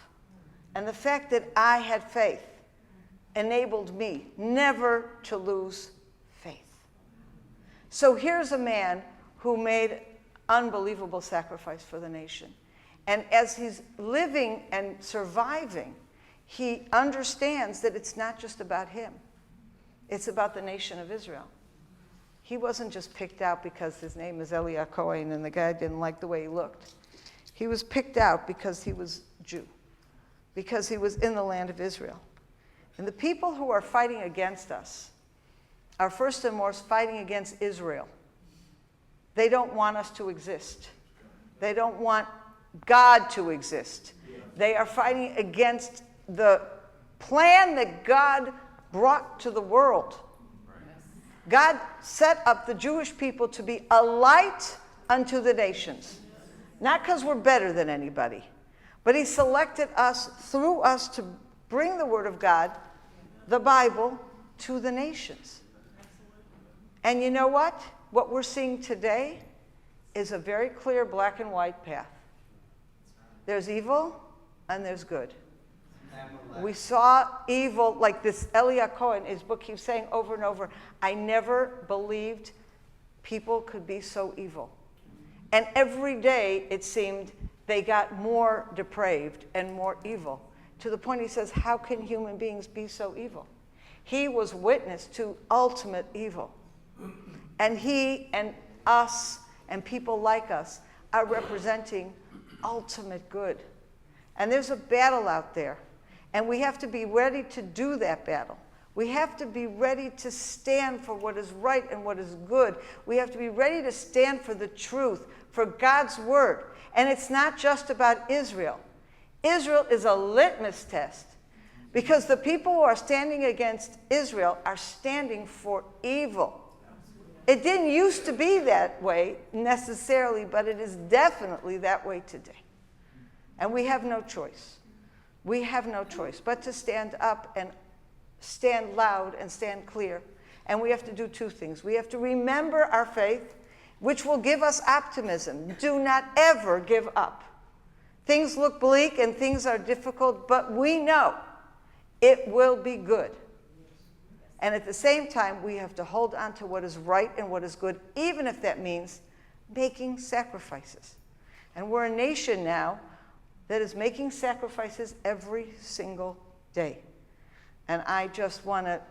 And the fact that I had faith enabled me never to lose faith. So here's a man who made unbelievable sacrifice for the nation. And as he's living and surviving, he understands that it's not just about him. It's about the nation of Israel. He wasn't just picked out because his name is Eliyahu Cohen and the guy didn't like the way he looked. He was picked out because he was Jew, because he was in the land of Israel. And the people who are fighting against us are first and foremost fighting against Israel. They don't want us to exist. They don't want God to exist. They are fighting against the plan that God brought to the world. God set up the Jewish people to be a light unto the nations. Not because we're better than anybody, but he selected us, through us, to bring the word of God, the Bible, to the nations. And you know what? What we're seeing today is a very clear black and white path. There's evil and there's good. We saw evil, like this Elia Cohen, his book keeps saying over and over, I never believed people could be so evil. And every day, it seemed, they got more depraved and more evil. To the point he says, how can human beings be so evil? He was witness to ultimate evil. And he and us and people like us are representing ultimate good. And there's a battle out there. And we have to be ready to do that battle. We have to be ready to stand for what is right and what is good. We have to be ready to stand for the truth, for God's word. And it's not just about Israel. Israel is a litmus test, because the people who are standing against Israel are standing for evil. It didn't used to be that way necessarily, but it is definitely that way today. And we have no choice. We have no choice but to stand up and stand loud and stand clear. And we have to do two things. We have to remember our faith, which will give us optimism. Do not ever give up. Things look bleak and things are difficult, but we know it will be good. And at the same time, we have to hold on to what is right and what is good, even if that means making sacrifices. And we're a nation now that is making sacrifices every single day. And I just want to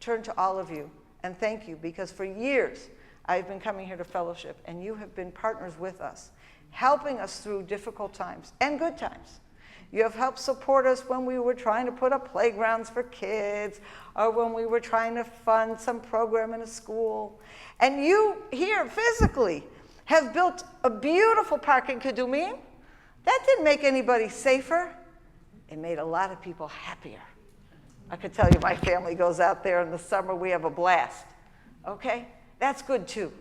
turn to all of you and thank you, because for years I've been coming here to fellowship, and you have been partners with us, helping us through difficult times and good times. You have helped support us when we were trying to put up playgrounds for kids, or when we were trying to fund some program in a school. And you here physically have built a beautiful park in Kadumim. That didn't make anybody safer. It made a lot of people happier. I could tell you my family goes out there in the summer, we have a blast. Okay? That's good too.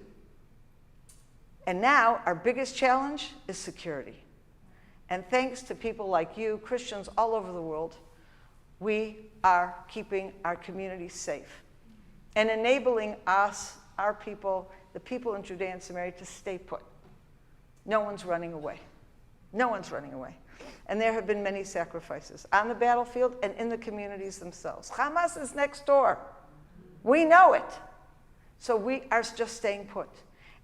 And now our biggest challenge is security. And thanks to people like you, Christians all over the world, we are keeping our communities safe and enabling us, our people, the people in Judea and Samaria, to stay put. No one's running away. No one's running away. And there have been many sacrifices on the battlefield and in the communities themselves. Hamas is next door. We know it. So we are just staying put.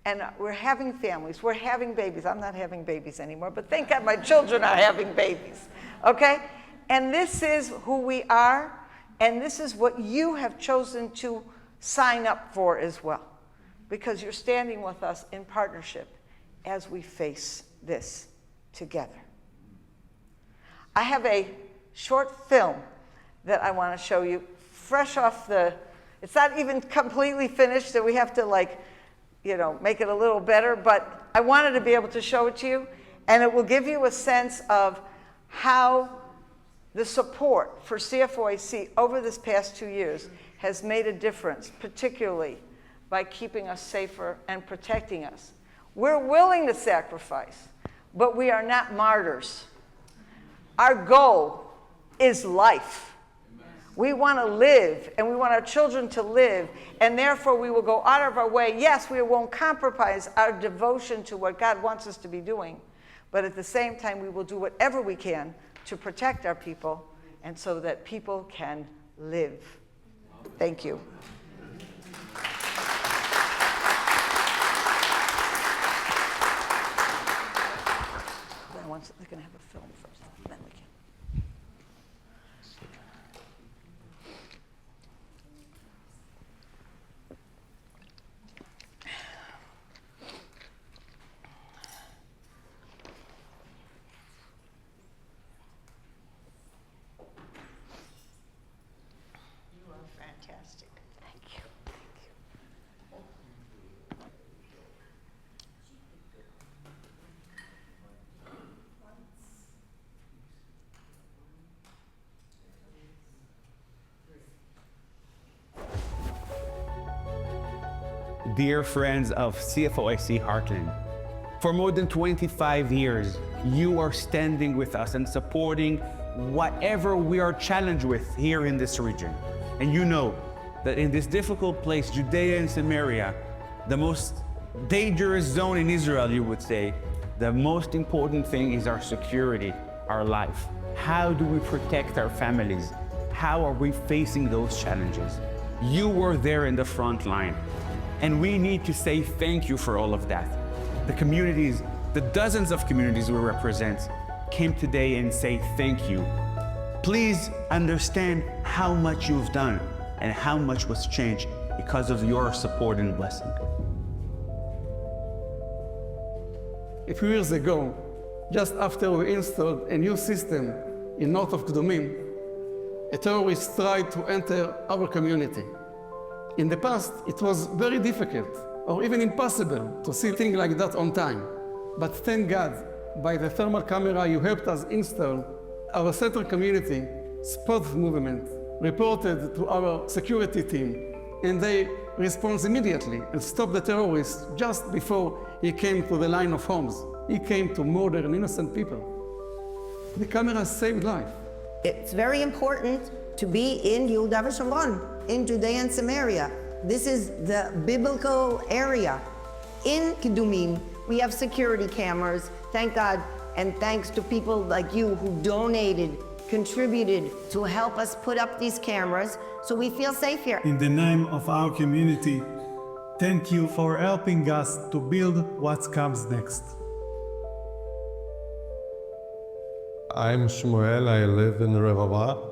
And we're having families. We're having babies. I'm not having babies anymore, but thank God my children are having babies. Okay? And this is who we are, and this is what you have chosen to sign up for as well, because you're standing with us in partnership as we face this together. I have a short film that I want to show you, fresh off the, it's not even completely finished, so we have to make it a little better, but I wanted to be able to show it to you, and it will give you a sense of how the support for CFOIC over this past 2 years has made a difference, particularly by keeping us safer and protecting us. We're willing to sacrifice, but we are not martyrs. Our goal is life. We want to live, and we want our children to live, and therefore we will go out of our way. Yes, we won't compromise our devotion to what God wants us to be doing, but at the same time we will do whatever we can to protect our people and so that people can live. Thank you. They're going to have a film first, then we can. You are fantastic. Thank you. Thank you. Dear friends of CFOIC Heartland, for more than 25 years, you are standing with us and supporting whatever we are challenged with here in this region. And you know that in this difficult place, Judea and Samaria, the most dangerous zone in Israel, you would say, the most important thing is our security, our life? How do we protect our families? How are we facing those challenges? You were there in the front line, and we need to say thank you for all of that. The communities, the dozens of communities we represent, came today and say thank you. Please understand how much you've done and how much was changed because of your support and blessing. A few years ago, just after we installed a new system in north of Kdumim, a terrorist tried to enter our community. In the past, it was very difficult or even impossible to see things like that on time. But thank God, by the thermal camera you helped us install, our central community spotted movement, reported to our security team, and they responded immediately and stopped the terrorist just before he came to the line of homes. He came to murder innocent people. The camera saved life. It's very important to be in Yehuda v'Shamron, in Judea and Samaria. This is the biblical area. In Kidumim, we have security cameras, thank God, and thanks to people like you who donated, contributed to help us put up these cameras so we feel safe here. In the name of our community, thank you for helping us to build what comes next. I'm Shmuel, I live in Revava.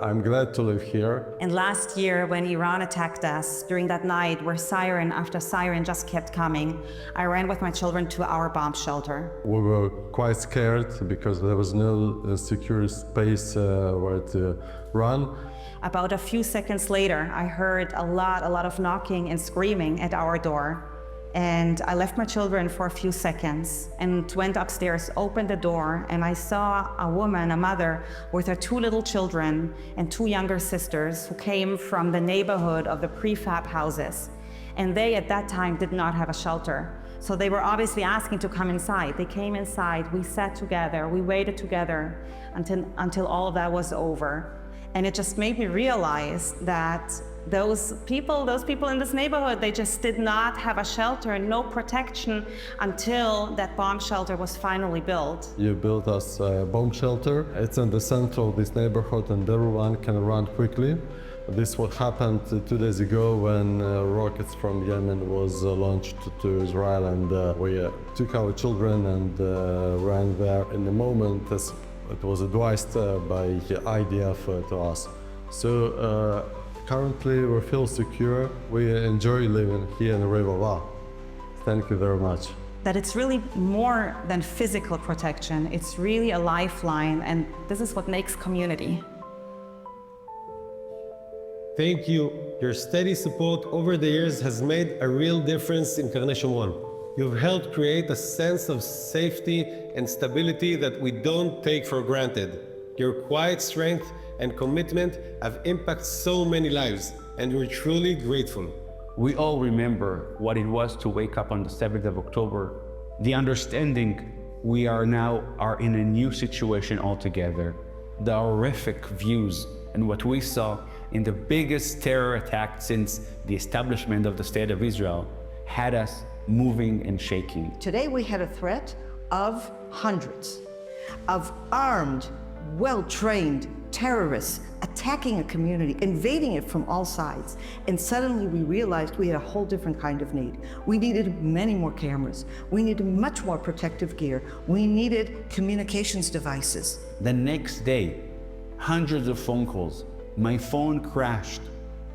I'm glad to live here. And last year, when Iran attacked us, during that night where siren after siren just kept coming, I ran with my children to our bomb shelter. We were quite scared because there was no secure space where to run. About a few seconds later, I heard a lot of knocking and screaming at our door. And I left my children for a few seconds and went upstairs, opened the door, and I saw a woman, a mother, with her 2 little children and 2 younger sisters who came from the neighborhood of the prefab houses. And they, at that time, did not have a shelter. So they were obviously asking to come inside. They came inside, we sat together, we waited together until all of that was over. And it just made me realize that those people in this neighborhood, they just did not have a shelter and no protection until that bomb shelter was finally built. You built us a bomb shelter. It's in the center of this neighborhood and everyone can run quickly. This what happened 2 days ago when rockets from Yemen was launched to Israel, and we took our children and ran there in the moment as it was advised by the IDF to us. So currently we feel secure. We enjoy living here in Revava. Thank you very much. That it's really more than physical protection. It's really a lifeline, and this is what makes community. Thank you. Your steady support over the years has made a real difference in Karnei Shomron. You've helped create a sense of safety and stability that we don't take for granted. Your quiet strength and commitment have impacted so many lives, and we're truly grateful. We all remember what it was to wake up on the 7th of October. The understanding we are now in a new situation altogether. The horrific views and what we saw in the biggest terror attack since the establishment of the State of Israel had us moving and shaking. Today we had a threat of hundreds of armed, well-trained terrorists attacking a community, invading it from all sides. And suddenly we realized we had a whole different kind of need. We needed many more cameras. We needed much more protective gear. We needed communications devices. The next day, hundreds of phone calls. My phone crashed.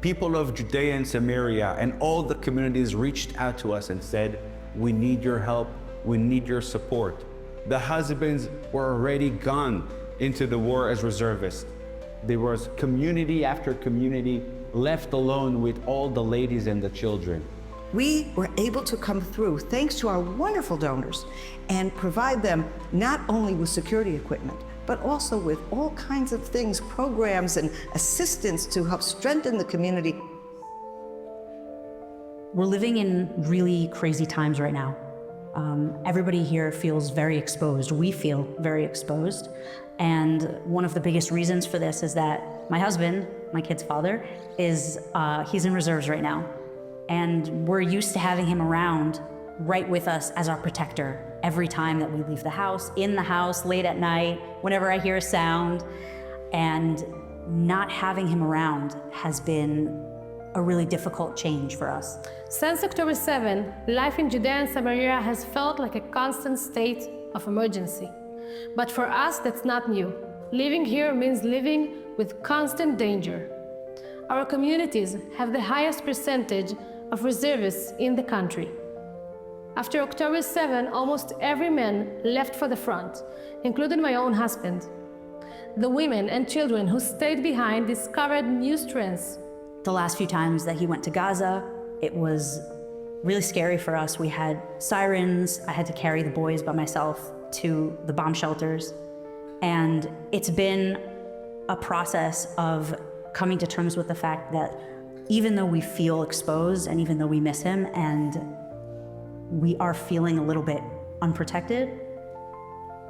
People of Judea and Samaria and all the communities reached out to us and said, we need your help, we need your support. The husbands were already gone into the war as reservists. There was community after community left alone with all the ladies and the children. We were able to come through, thanks to our wonderful donors, and provide them not only with security equipment, but also with all kinds of things, programs and assistance to help strengthen the community. We're living in really crazy times right now. Everybody here feels very exposed. We feel very exposed. And one of the biggest reasons for this is that my husband, my kid's father, he's in reserves right now. And we're used to having him around right with us as our protector. every time that we leave the house, in the house, late at night, whenever I hear a sound. And not having him around has been a really difficult change for us. Since October 7, life in Judea and Samaria has felt like a constant state of emergency. But for us, that's not new. Living here means living with constant danger. Our communities have the highest percentage of reservists in the country. After October 7, almost every man left for the front, including my own husband. The women and children who stayed behind discovered new strengths. The last few times that he went to Gaza, it was really scary for us. We had sirens. I had to carry the boys by myself to the bomb shelters. And it's been a process of coming to terms with the fact that even though we feel exposed and even though we miss him and we are feeling a little bit unprotected,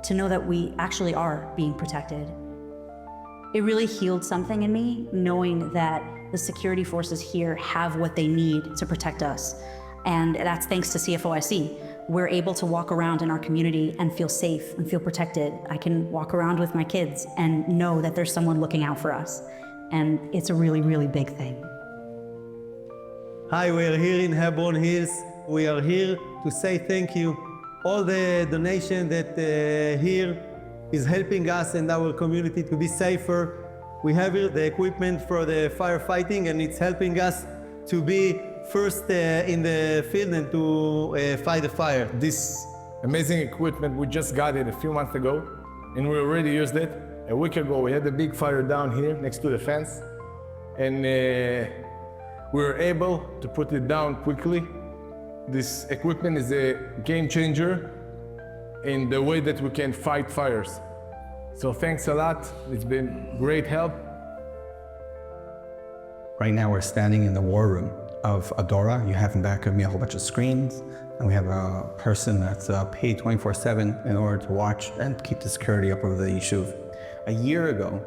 to know that we actually are being protected. It really healed something in me, knowing that the security forces here have what they need to protect us. And that's thanks to CFOIC. We're able to walk around in our community and feel safe and feel protected. I can walk around with my kids and know that there's someone looking out for us. And it's a really, really big thing. Hi, we are here in Hebron Hills. We are here to say thank you. All the donation that here is helping us and our community to be safer. We have here the equipment for the firefighting, and it's helping us to be first in the field and to fight the fire. This amazing equipment, we just got it a few months ago, and we already used it. A week ago, we had a big fire down here next to the fence, and we were able to put it down quickly. This equipment is a game changer in the way that we can fight fires. So thanks a lot. It's been great help. Right now we're standing in the war room of Adora. You have in back of me a whole bunch of screens, and we have a person that's paid 24/7 in order to watch and keep the security up over the yishuv. A year ago,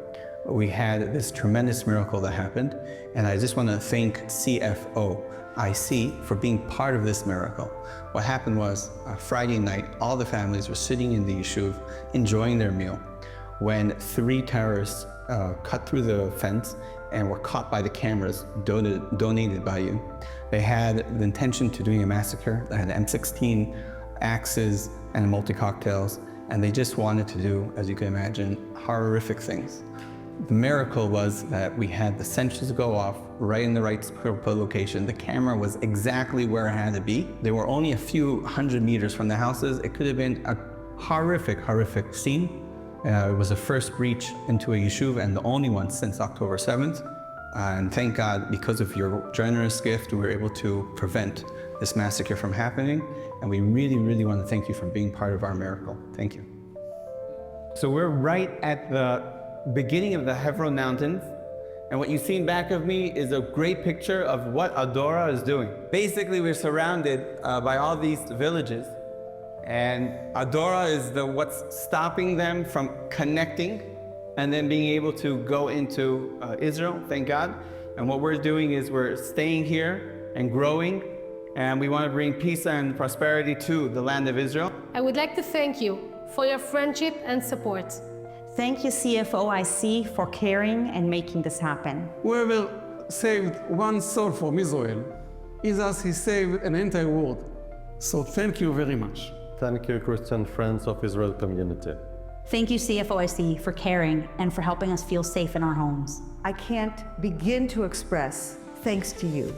we had this tremendous miracle that happened, and I just want to thank CFOIC for being part of this miracle. What happened was, Friday night, all the families were sitting in the yishuv, enjoying their meal, when 3 terrorists cut through the fence and were caught by the cameras donated by you. They had the intention to doing a massacre. They had M16, axes, and multi-cocktails, and they just wanted to do, as you can imagine, horrific things. The miracle was that we had the sensors go off right in the right location. The camera was exactly where it had to be. They were only a few hundred meters from the houses. It could have been a horrific, horrific scene. It was the first breach into a yishuv and the only one since October 7th. And thank God, because of your generous gift, we were able to prevent this massacre from happening. And we really, really want to thank you for being part of our miracle. Thank you. So we're right at the beginning of the Hebron Mountains. And what you see in back of me is a great picture of what Adora is doing. Basically, we're surrounded by all these villages. And Adora is what's stopping them from connecting and then being able to go into Israel, thank God. And what we're doing is we're staying here and growing, and we want to bring peace and prosperity to the land of Israel. I would like to thank you for your friendship and support. Thank you, CFOIC, for caring and making this happen. Whoever saved one soul from Israel is as he saved an entire world. So thank you very much. Thank you, Christian Friends of Israel community. Thank you, CFOIC, for caring and for helping us feel safe in our homes. I can't begin to express thanks to you.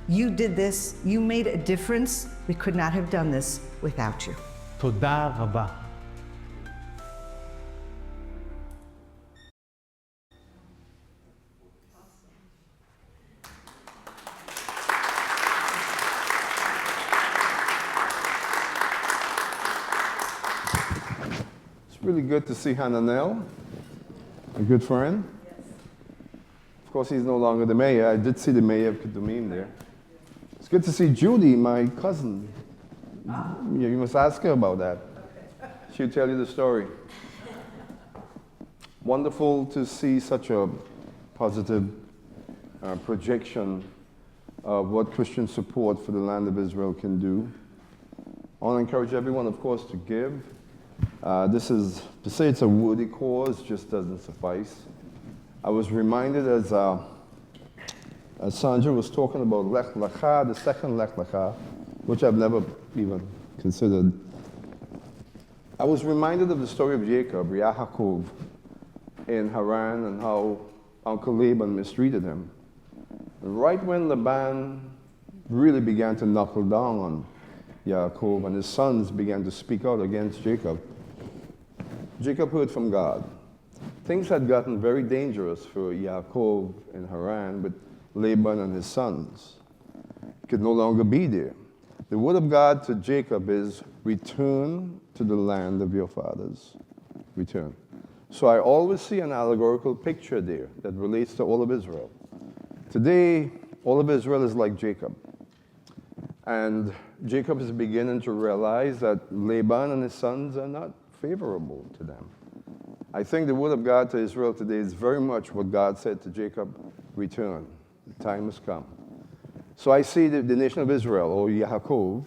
You did this, you made a difference. We could not have done this without you. Toda rabba. Really good to see Hananel, a good friend. Of course, he's no longer the mayor. I did see the mayor of Kedumim there. It's good to see Judy, my cousin. You must ask her about that. She'll tell you the story. Wonderful to see such a positive projection of what Christian support for the land of Israel can do. want to encourage everyone, of course, to give. To say it's a worthy cause just doesn't suffice. I was reminded as Sondra was talking about Lech Lecha, the second Lech Lecha, which I've never even considered. I was reminded of the story of Jacob, Yaakov, in Haran, and how Uncle Laban mistreated him. And right when Laban really began to knuckle down on Yaakov and his sons began to speak out against Jacob, Jacob heard from God. Things had gotten very dangerous for Yaakov in Haran with Laban and his sons. He could no longer be there. The word of God to Jacob is, return to the land of your fathers. Return. So I always see an allegorical picture there that relates to all of Israel. Today, all of Israel is like Jacob. And Jacob is beginning to realize that Laban and his sons are not favorable to them. I think the word of God to Israel today is very much what God said to Jacob, return. The time has come. So I see the nation of Israel, or Yaakov,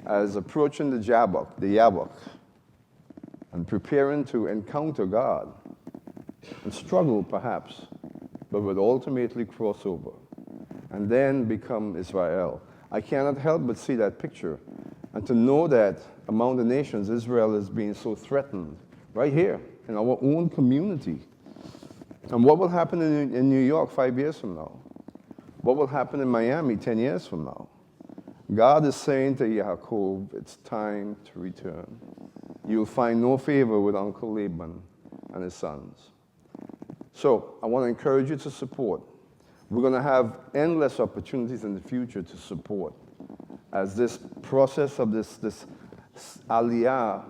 as approaching the Yabok, and preparing to encounter God, and struggle perhaps, but would ultimately cross over, and then become Israel. I cannot help but see that picture, and to know that among the nations, Israel is being so threatened, right here, in our own community. And what will happen in New York 5 years from now? What will happen in Miami 10 years from now? God is saying to Yaakov, it's time to return. You'll find no favor with Uncle Laban and his sons. So I want to encourage you to support. We're going to have endless opportunities in the future to support. As this process of this aliyah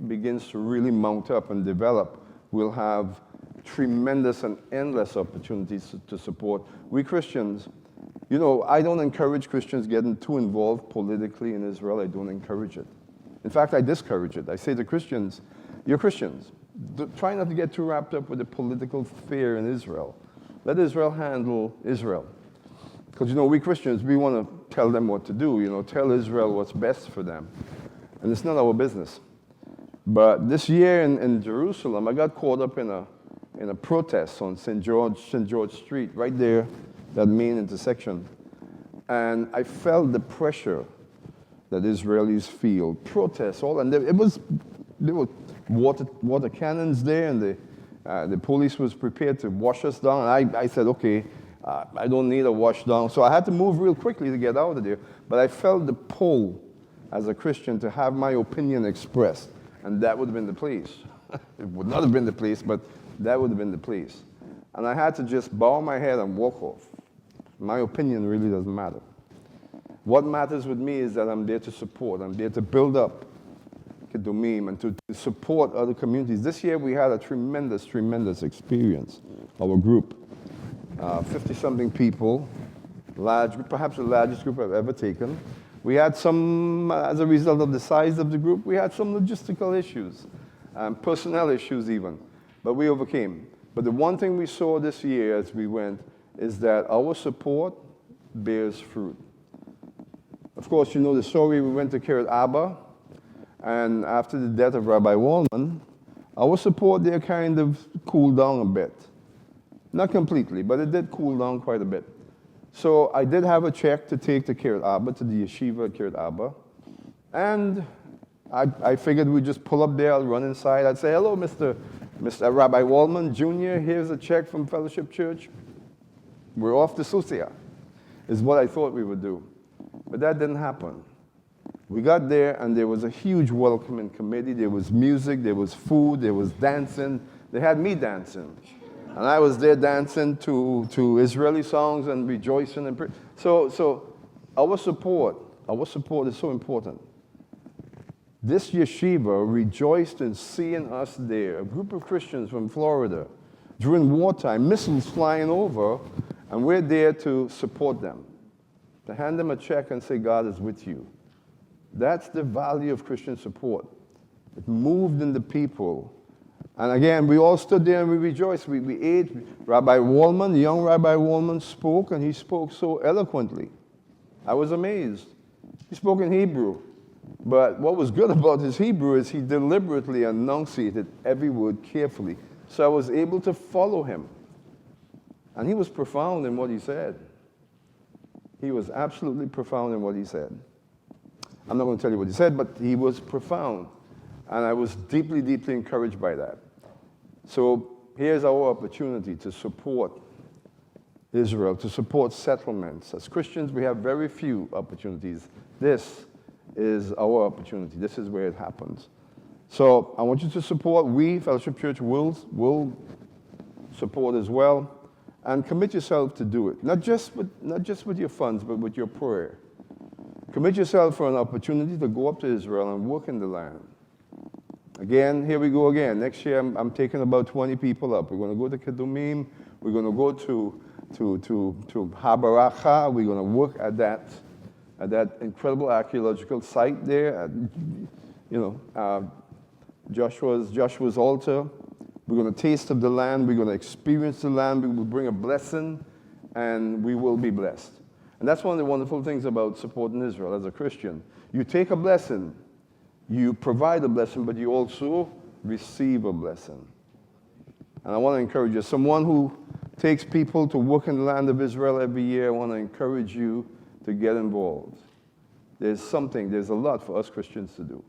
begins to really mount up and develop, we'll have tremendous and endless opportunities to support. We Christians, you know, I don't encourage Christians getting too involved politically in Israel. I don't encourage it. In fact, I discourage it. I say to Christians, you're Christians. Try not to get too wrapped up with the political fear in Israel. Let Israel handle Israel. Because, you know, we Christians, we want to tell them what to do, you know, tell Israel what's best for them. And it's not our business. But this year in Jerusalem, I got caught up in a protest on St. George Street, right there, that main intersection. And I felt the pressure that Israelis feel. Protests, all, and there were water cannons there, and the police was prepared to wash us down. And I said, okay, I don't need a wash down. So I had to move real quickly to get out of there. But I felt the pull as a Christian to have my opinion expressed. And that would have been the place. It would not have been the place, but that would have been the place. And I had to just bow my head and walk off. My opinion really doesn't matter. What matters with me is that I'm there to support. I'm there to build up Kedumim and to support other communities. This year we had a tremendous, tremendous experience. Our group, 50-something people, perhaps the largest group I've ever taken. We had some, as a result of the size of the group, we had some logistical issues, personnel issues even, but we overcame. But the one thing we saw this year as we went is that our support bears fruit. Of course, you know the story. We went to Kiryat Arba, and after the death of Rabbi Wallman, our support there kind of cooled down a bit. Not completely, but it did cool down quite a bit. So I did have a check to take to Kiryat Arba, to the yeshiva at Kiryat Arba, and I figured we'd just pull up there, I'll run inside, I'd say, hello, Mr. Rabbi Wallman Jr., here's a check from Fellowship Church. We're off to Susia, is what I thought we would do. But that didn't happen. We got there, and there was a huge welcoming committee. There was music, there was food, there was dancing. They had me dancing. And I was there dancing to Israeli songs and rejoicing. And so our support is so important. This yeshiva rejoiced in seeing us there, a group of Christians from Florida, during wartime, missiles flying over, and we're there to support them, to hand them a check and say, God is with you. That's the value of Christian support. It moved in the people. And again, we all stood there and we rejoiced. We ate. Rabbi Wallman, the young Rabbi Wallman, spoke, and he spoke so eloquently. I was amazed. He spoke in Hebrew. But what was good about his Hebrew is he deliberately enunciated every word carefully. So I was able to follow him. And he was profound in what he said. He was absolutely profound in what he said. I'm not going to tell you what he said, but he was profound. And I was deeply, deeply encouraged by that. So here's our opportunity to support Israel, to support settlements. As Christians, we have very few opportunities. This is our opportunity. This is where it happens. So I want you to support. We, Fellowship Church, will support as well. And commit yourself to do it. Not just with your funds, but with your prayer. Commit yourself for an opportunity to go up to Israel and work in the land. Again, here we go again. Next year, I'm taking about 20 people up. We're going to go to Kedumim. We're going to go to Habaracha. We're going to work at that incredible archaeological site there. Joshua's altar. We're going to taste of the land. We're going to experience the land. We will bring a blessing, and we will be blessed. And that's one of the wonderful things about supporting Israel as a Christian. You take a blessing, you provide a blessing, but you also receive a blessing. And I want to encourage you, someone who takes people to work in the land of Israel every year, I want to encourage you to get involved. There's a lot for us Christians to do.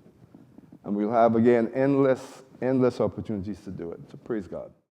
And we'll have, again, endless opportunities to do it. So praise God.